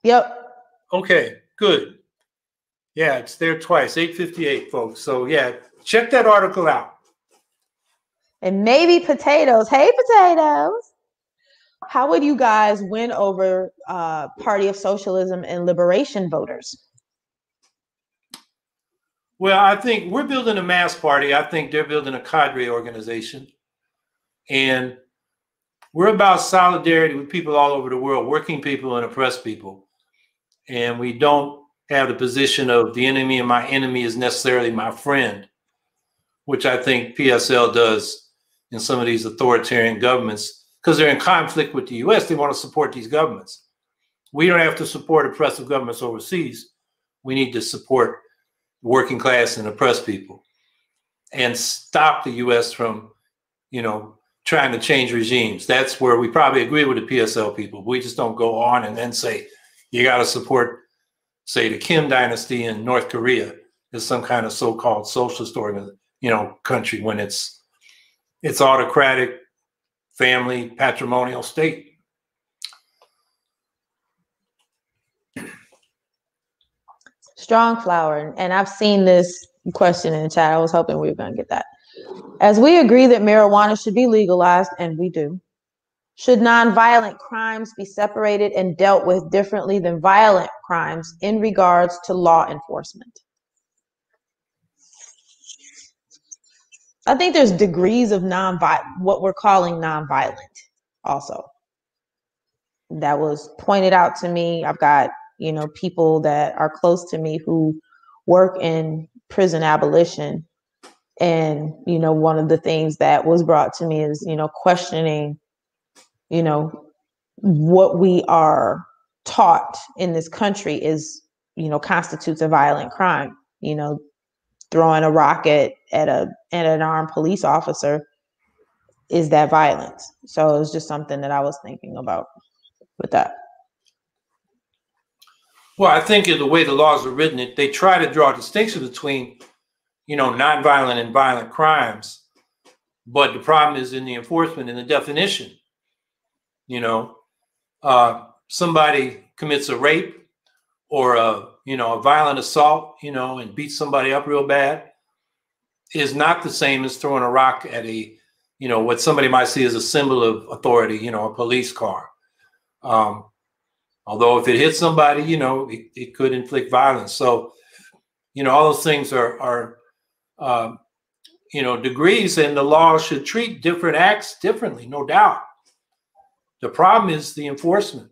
Yep. Okay, good. Yeah, it's there twice, 8:58, folks. So yeah, check that article out. And maybe potatoes. Hey, potatoes. How would you guys win over Party of Socialism and Liberation voters? Well, I think we're building a mass party. I think they're building a cadre organization. And we're about solidarity with people all over the world, working people and oppressed people. And we don't have the position of the enemy and my enemy is necessarily my friend, which I think PSL does in some of these authoritarian governments, because they're in conflict with the US. They want to support these governments. We don't have to support oppressive governments overseas. We need to support working class and oppressed people and stop the US from, trying to change regimes. That's where we probably agree with the PSL people. We just don't go on and then say, you got to support, say, the Kim dynasty in North Korea as some kind of so-called socialist country when it's autocratic, family, patrimonial state. Strong flower. And I've seen this question in the chat. I was hoping we were going to get that. As we agree that marijuana should be legalized, and we do, should nonviolent crimes be separated and dealt with differently than violent crimes in regards to law enforcement? I think there's degrees of what we're calling nonviolent also. That was pointed out to me. I've got, people that are close to me who work in prison abolition. And, one of the things that was brought to me is, questioning, what we are taught in this country is, constitutes a violent crime. Throwing a rocket at an armed police officer, is that violence? So it was just something that I was thinking about with that. Well, I think in the way the laws are written, they try to draw a distinction between, nonviolent and violent crimes. But the problem is in the enforcement and the definition. Somebody commits a rape or a violent assault, and beats somebody up real bad is not the same as throwing a rock at what somebody might see as a symbol of authority, a police car. Although if it hits somebody, it could inflict violence. So, all those things are degrees, and the law should treat different acts differently, no doubt. The problem is the enforcement.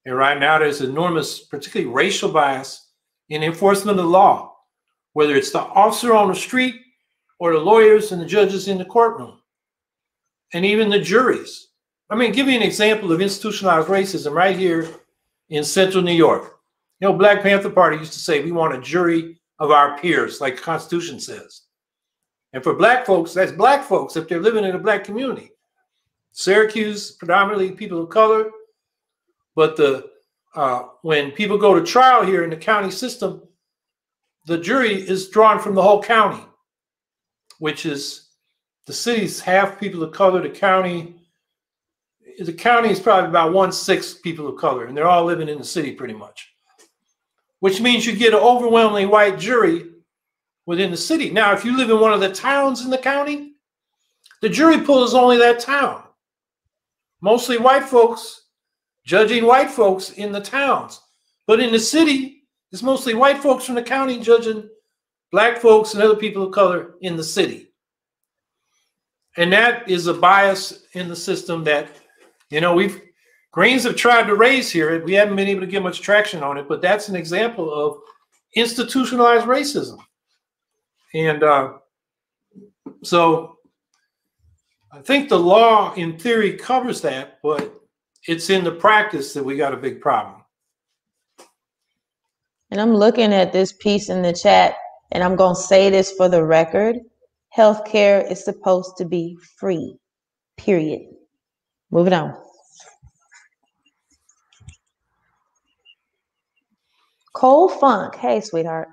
And right now there's enormous, particularly racial bias in enforcement of the law, whether it's the officer on the street or the lawyers and the judges in the courtroom, and even the juries. Give you an example of institutionalized racism right here in central New York. Black Panther Party used to say, we want a jury of our peers, like the Constitution says. And for black folks, that's black folks if they're living in a black community. Syracuse, predominantly people of color. But when people go to trial here in the county system, the jury is drawn from the whole county, which is the city's half people of color. The county is probably about 1/6 people of color, and they're all living in the city pretty much, which means you get an overwhelmingly white jury within the city. Now, if you live in one of the towns in the county, the jury pool is only that town. Mostly white folks judging white folks in the towns. But in the city, it's mostly white folks from the county judging black folks and other people of color in the city. And that is a bias in the system that, Greens have tried to raise here. We haven't been able to get much traction on it, but that's an example of institutionalized racism. And so I think the law in theory covers that, but it's in the practice that we got a big problem. And I'm looking at this piece in the chat, and I'm going to say this for the record. Healthcare is supposed to be free, period. Moving on. Cole Funk, hey, sweetheart.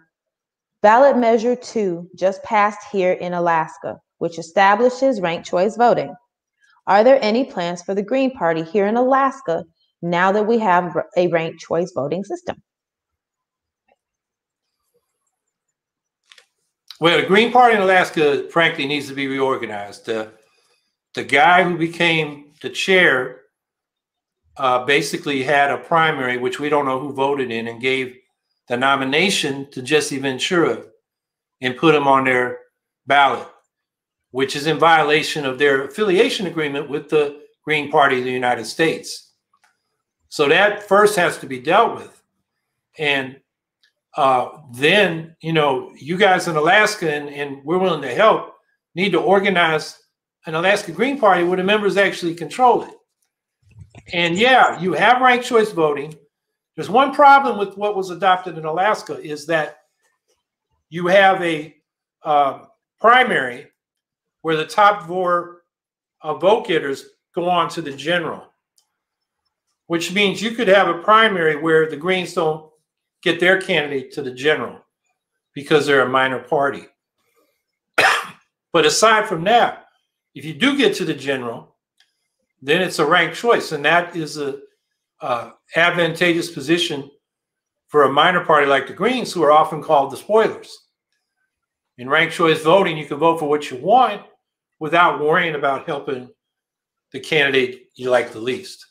Ballot Measure 2 just passed here in Alaska, which establishes ranked choice voting. Are there any plans for the Green Party here in Alaska now that we have a ranked choice voting system? Well, the Green Party in Alaska, frankly, needs to be reorganized. The guy who became the chair basically had a primary, which we don't know who voted in, and gave the nomination to Jesse Ventura and put him on their ballot, which is in violation of their affiliation agreement with the Green Party of the United States. So that first has to be dealt with. And then, you know, you guys in Alaska, and we're willing to help, need to organize an Alaska Green Party where the members actually control it. And yeah, you have ranked choice voting. There's one problem with what was adopted in Alaska is that you have a primary where the top four vote getters go on to the general, which means you could have a primary where the Greens don't get their candidate to the general because they're a minor party. But aside from that, if you do get to the general, then it's a ranked choice, and that is a advantageous position for a minor party like the Greens, who are often called the spoilers. In ranked choice voting, you can vote for what you want without worrying about helping the candidate you like the least.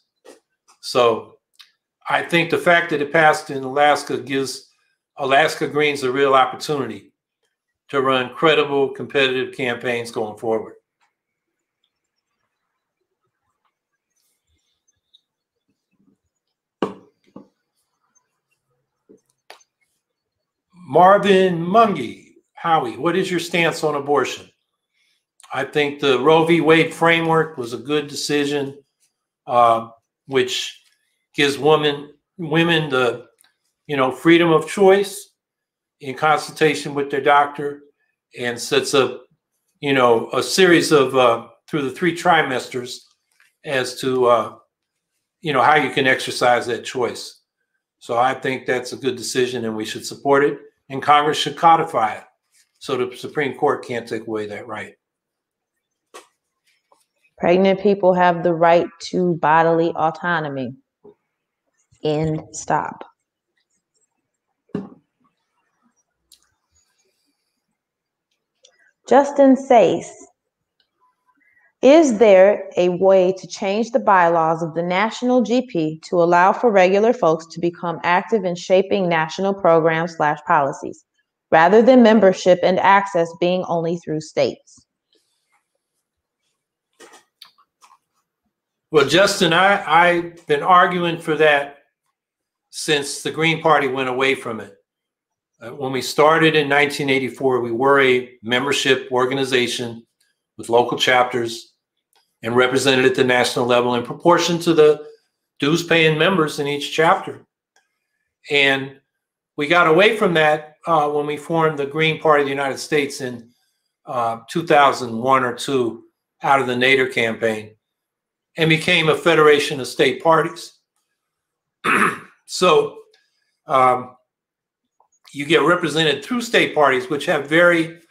So I think the fact that it passed in Alaska gives Alaska Greens a real opportunity to run credible, competitive campaigns going forward. Marvin Mungie, Howie, what is your stance on abortion? I think the Roe v. Wade framework was a good decision, which gives women the, you know, freedom of choice in consultation with their doctor, and sets up, you know, a series of through the 3 trimesters as to you know, how you can exercise that choice. So I think that's a good decision, and we should support it, and Congress should codify it so the Supreme Court can't take away that right. Pregnant people have the right to bodily autonomy. End stop. Justin says, is there a way to change the bylaws of the national GP to allow for regular folks to become active in shaping national programs/policies, rather than membership and access being only through states? Well, Justin, I've been arguing for that since the Green Party went away from it. When we started in 1984, we were a membership organization with local chapters and represented at the national level in proportion to the dues-paying members in each chapter. And we got away from that when we formed the Green Party of the United States in 2001 or 2 out of the Nader campaign, and became a federation of state parties. So you get represented through state parties, which have very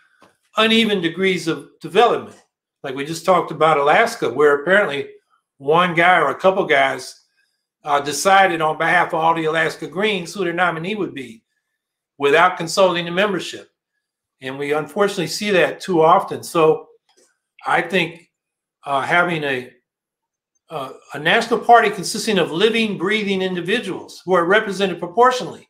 uneven degrees of development. Like we just talked about Alaska, where apparently one guy or a couple guys decided on behalf of all the Alaska Greens who their nominee would be without consulting the membership. And we unfortunately see that too often. So I think having a national party consisting of living, breathing individuals who are represented proportionally.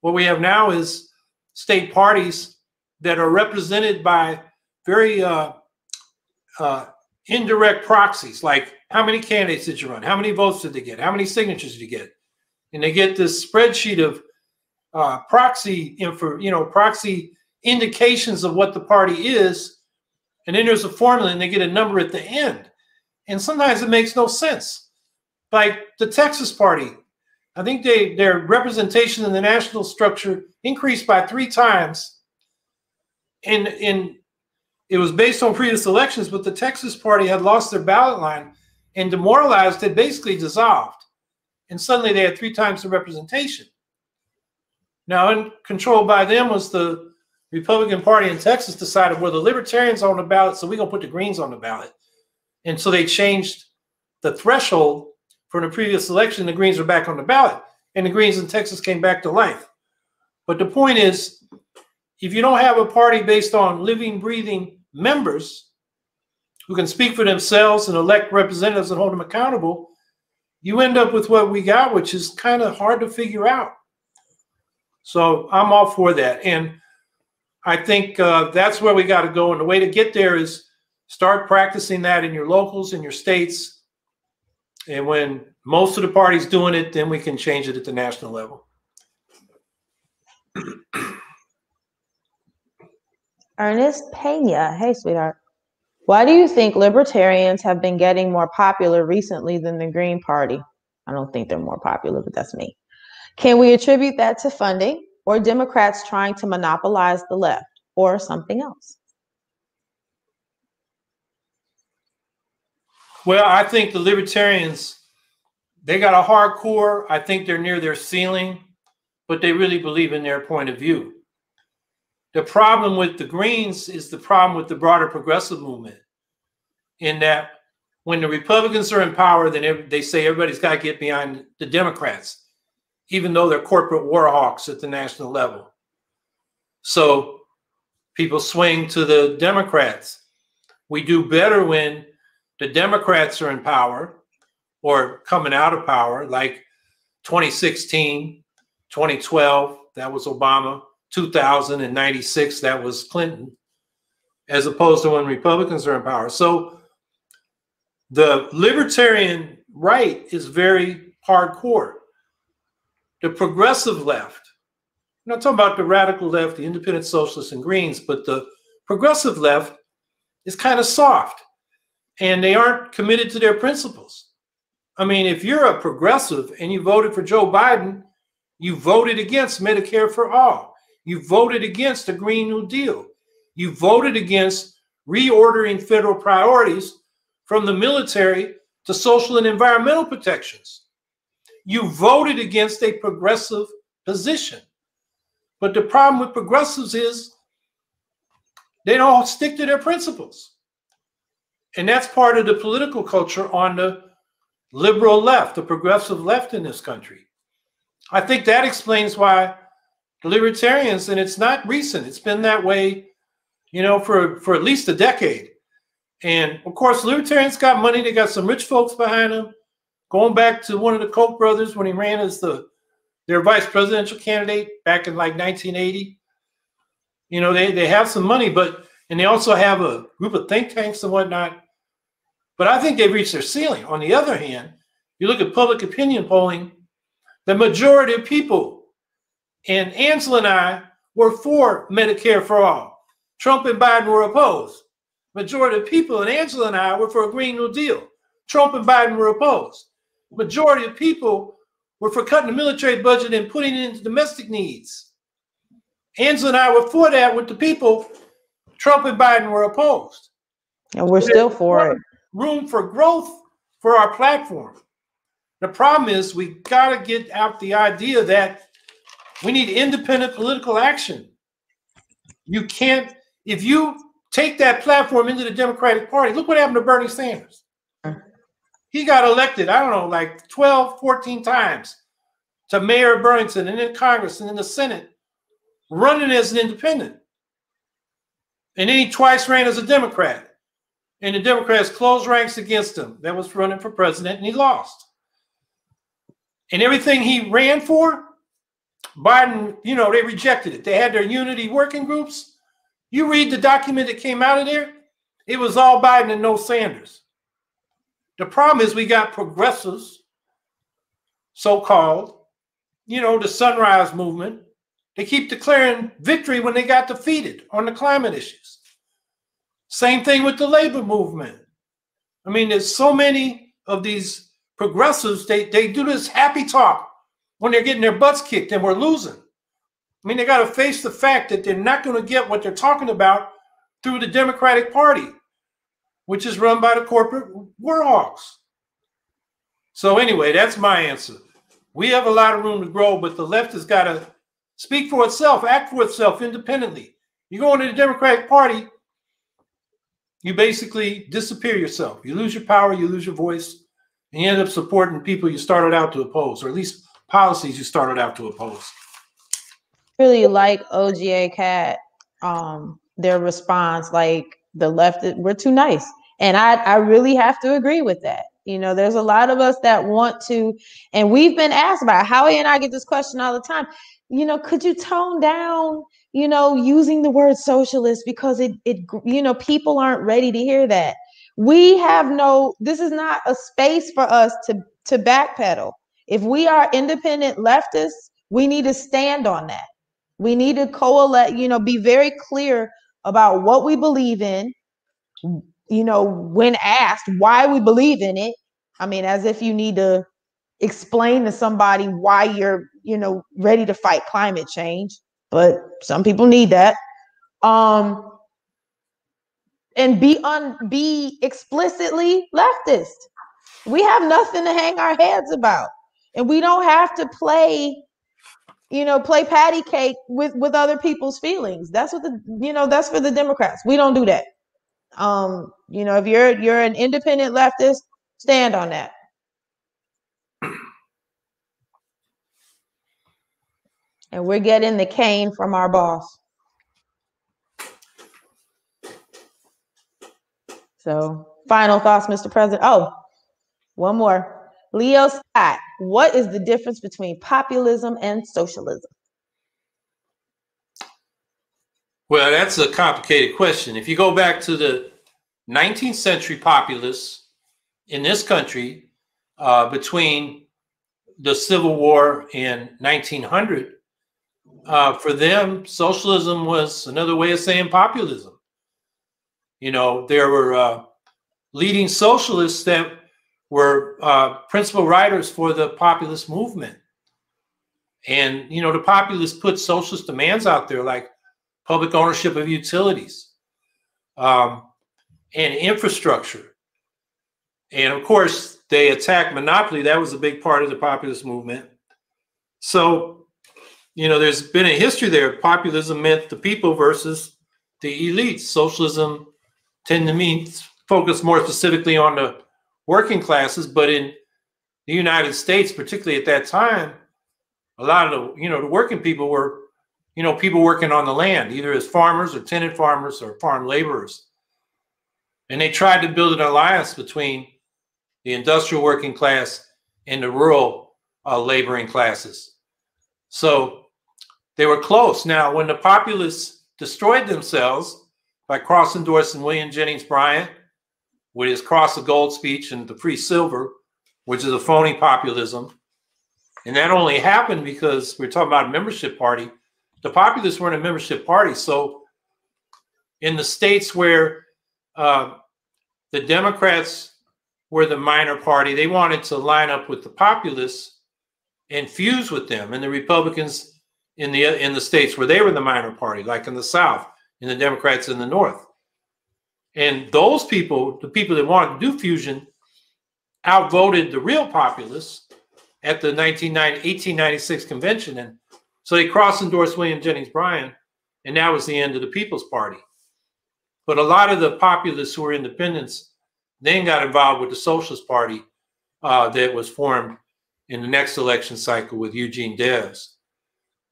What we have now is state parties that are represented by very indirect proxies, like how many candidates did you run? How many votes did they get? How many signatures did you get? And they get this spreadsheet of proxy indications of what the party is. And then there's a formula and they get a number at the end. And sometimes it makes no sense. Like the Texas party, I think their representation in the national structure increased by 3 times. And it was based on previous elections, but the Texas party had lost their ballot line and demoralized, had basically dissolved. And suddenly they had 3 times the representation. Now, controlled by them was the Republican Party in Texas decided, well, the Libertarians are on the ballot, so we're going to put the Greens on the ballot. And so they changed the threshold from the previous election. The Greens are back on the ballot, and the Greens in Texas came back to life. But the point is, if you don't have a party based on living, breathing members who can speak for themselves and elect representatives and hold them accountable, you end up with what we got, which is kind of hard to figure out. So I'm all for that. And I think that's where we got to go. And the way to get there is start practicing that in your locals, in your states. And when most of the parties doing it, then we can change it at the national level. Ernest Pena. Hey, sweetheart. Why do you think libertarians have been getting more popular recently than the Green Party? I don't think they're more popular, but that's me. Can we attribute that to funding or Democrats trying to monopolize the left or something else? Well, I think the libertarians, they got a hardcore. I think they're near their ceiling, but they really believe in their point of view. The problem with the Greens is the problem with the broader progressive movement, in that when the Republicans are in power, then they say everybody's got to get behind the Democrats, even though they're corporate war hawks at the national level. So people swing to the Democrats. We do better when the Democrats are in power or coming out of power, like 2016, 2012, that was Obama. 2096, that was Clinton, as opposed to when Republicans are in power. So the libertarian right is very hardcore. The progressive left, I'm not talking about the radical left, the independent socialists and Greens, but the progressive left is kind of soft, and they aren't committed to their principles. I mean, if you're a progressive and you voted for Joe Biden, you voted against Medicare for all. You voted against the Green New Deal. You voted against reordering federal priorities from the military to social and environmental protections. You voted against a progressive position. But the problem with progressives is they don't stick to their principles. And that's part of the political culture on the liberal left, the progressive left in this country. I think that explains why the libertarians, and it's not recent, it's been that way, you know, for at least a decade. And of course, libertarians got money, they got some rich folks behind them, going back to one of the Koch brothers when he ran as their vice presidential candidate back in like 1980. You know, they have some money, and they also have a group of think tanks and whatnot. But I think they've reached their ceiling. On the other hand, you look at public opinion polling, the majority of people, and Angela and I were for Medicare for all. Trump and Biden were opposed. Majority of people, and Angela and I, were for a Green New Deal. Trump and Biden were opposed. Majority of people were for cutting the military budget and putting it into domestic needs. Angela and I were for that with the people. Trump and Biden were opposed. And we're still for it. Room for growth for our platform. The problem is we got to get out the idea that we need independent political action. You can't, if you take that platform into the Democratic Party, look what happened to Bernie Sanders. He got elected, I don't know, like 12, 14 times to mayor of Burlington and in Congress and in the Senate, running as an independent. And then he twice ran as a Democrat. And the Democrats closed ranks against him. That was running for president, and he lost. And everything he ran for, Biden, you know, they rejected it. They had their unity working groups. You read the document that came out of there, it was all Biden and no Sanders. The problem is we got progressives, so-called, you know, the Sunrise Movement. They keep declaring victory when they got defeated on the climate issues. Same thing with the labor movement. I mean, there's so many of these progressives, they do this happy talk when they're getting their butts kicked and we're losing. I mean, they got to face the fact that they're not going to get what they're talking about through the Democratic Party, which is run by the corporate war hawks. So anyway, that's my answer. We have a lot of room to grow, but the left has got to speak for itself, act for itself independently. You go into the Democratic Party, you basically disappear yourself. You lose your power, you lose your voice, and you end up supporting people you started out to oppose, or at least policies you started out to oppose. Really like OGA Cat their response, like the left, we're too nice. And I really have to agree with that. You know, there's a lot of us that want to, and we've been asked about it. Howie and I get this question all the time. You know, could you tone down, you know, using the word socialist, because it you know, people aren't ready to hear that. We have no, this is not a space for us to backpedal. If we are independent leftists, we need to stand on that. We need to coalesce, you know, be very clear about what we believe in, you know, when asked why we believe in it. I mean, as if you need to explain to somebody why you're, you know, ready to fight climate change, but some people need that. And be explicitly leftist. We have nothing to hang our heads about, and we don't have to play, you know, play patty cake with other people's feelings. That's what that's for the Democrats. We don't do that. You know, if you're an independent leftist, stand on that. And we're getting the cane from our boss. So, final thoughts, Mr. President. Oh, one more. Leo Scott, what is the difference between populism and socialism? Well, that's a complicated question. If you go back to the 19th century populists in this country, between the Civil War and 1900, for them, socialism was another way of saying populism. You know, there were leading socialists that were principal writers for the populist movement. And, you know, the populists put socialist demands out there, like public ownership of utilities and infrastructure. And of course, they attacked monopoly. That was a big part of the populist movement. So, you know, there's been a history there. Populism meant the people versus the elites. Socialism tend to mean focus more specifically on the working classes. But in the United States, particularly at that time, a lot of the, the working people were, people working on the land, either as farmers or tenant farmers or farm laborers. And they tried to build an alliance between the industrial working class and the rural laboring classes. So they were close. Now, when the populists destroyed themselves by cross-endorsing William Jennings Bryan with his Cross of Gold speech and the Free Silver, which is a phony populism, and that only happened because we're talking about a membership party. The populists weren't a membership party. So in the states where the Democrats were the minor party, they wanted to line up with the populists and fuse with them, and the Republicans in the states where they were the minor party, like in the South, and the Democrats in the North. And those people, the people that wanted to do fusion, outvoted the real populists at the 1896 convention. And so they cross-endorsed William Jennings Bryan, and that was the end of the People's Party. But a lot of the populists who were independents then got involved with the Socialist Party that was formed in the next election cycle with Eugene Debs.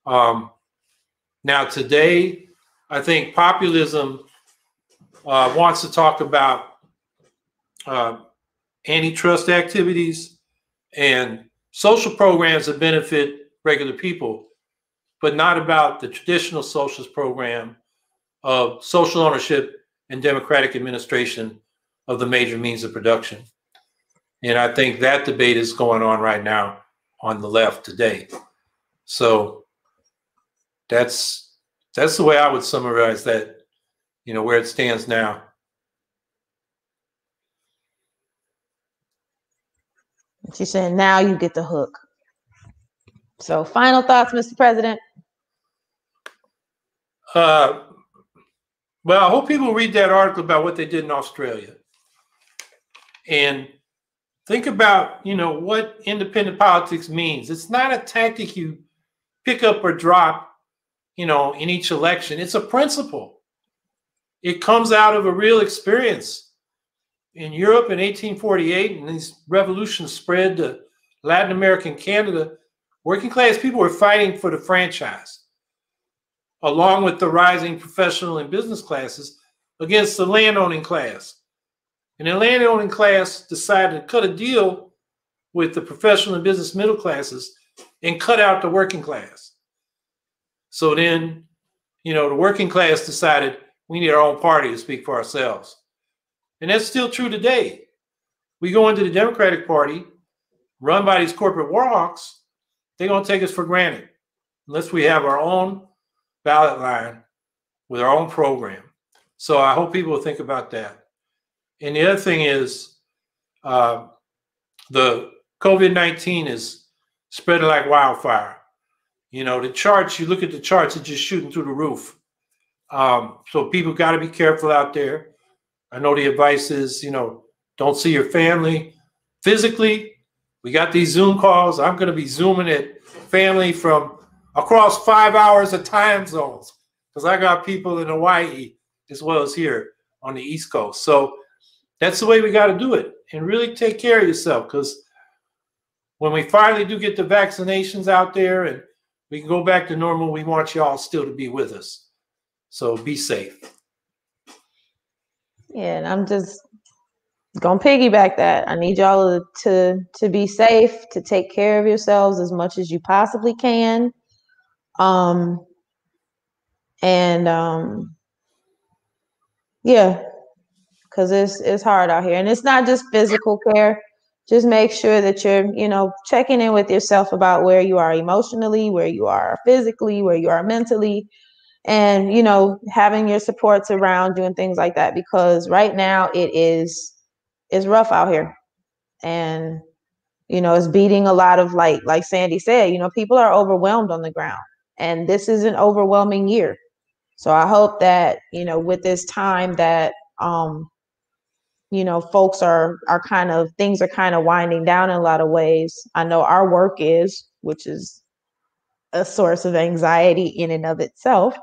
Now today, I think populism wants to talk about antitrust activities and social programs that benefit regular people, but not about the traditional socialist program of social ownership and democratic administration of the major means of production. And I think that debate is going on right now on the left today. So that's the way I would summarize that, where it stands now. She's saying now you get the hook. So final thoughts, Mr. President? Well, I hope people read that article about what they did in Australia and think about, what independent politics means. It's not a tactic you pick up or drop, in each election. It's a principle. It comes out of a real experience. In Europe in 1848, and these revolutions spread to Latin America and Canada, working class people were fighting for the franchise. along with the rising professional and business classes, against the landowning class. And the landowning class decided to cut a deal with the professional and business middle classes and cut out the working class. So then, you know, the working class decided we need our own party to speak for ourselves. And that's still true today. We go into the Democratic Party, run by these corporate warhawks, they're going to take us for granted unless we have our own ballot line with our own program. So I hope people will think about that. And the other thing is the COVID-19 is spreading like wildfire. You know, the charts, you look at the charts, it's just shooting through the roof. So people got to be careful out there. I know the advice is, you know, don't see your family physically. We got these Zoom calls. I'm going to be Zooming at family from across 5 hours of time zones because I got people in Hawaii as well as here on the East Coast. So that's the way we got to do it, and really take care of yourself, because when we finally do get the vaccinations out there and we can go back to normal, we want y'all still to be with us. So be safe. Yeah, and I'm just gonna piggyback that. I need y'all to be safe, to take care of yourselves as much as you possibly can. Yeah, because it's hard out here, and it's not just physical care. Just make sure that you're, you know, checking in with yourself about where you are emotionally, where you are physically, where you are mentally, and, you know, having your supports around you and things like that, because right now it's rough out here, and, you know, it's beating a lot of, like Sandy said, you know, people are overwhelmed on the ground, and this is an overwhelming year. So I hope that, you know, with this time that, you know, folks are kind of, things are kind of winding down in a lot of ways. I know our work is, which is a source of anxiety in and of itself,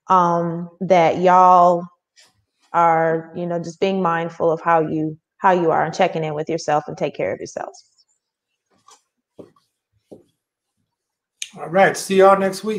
that y'all are, you know, just being mindful of how you are and checking in with yourself and take care of yourselves. All right. See y'all next week.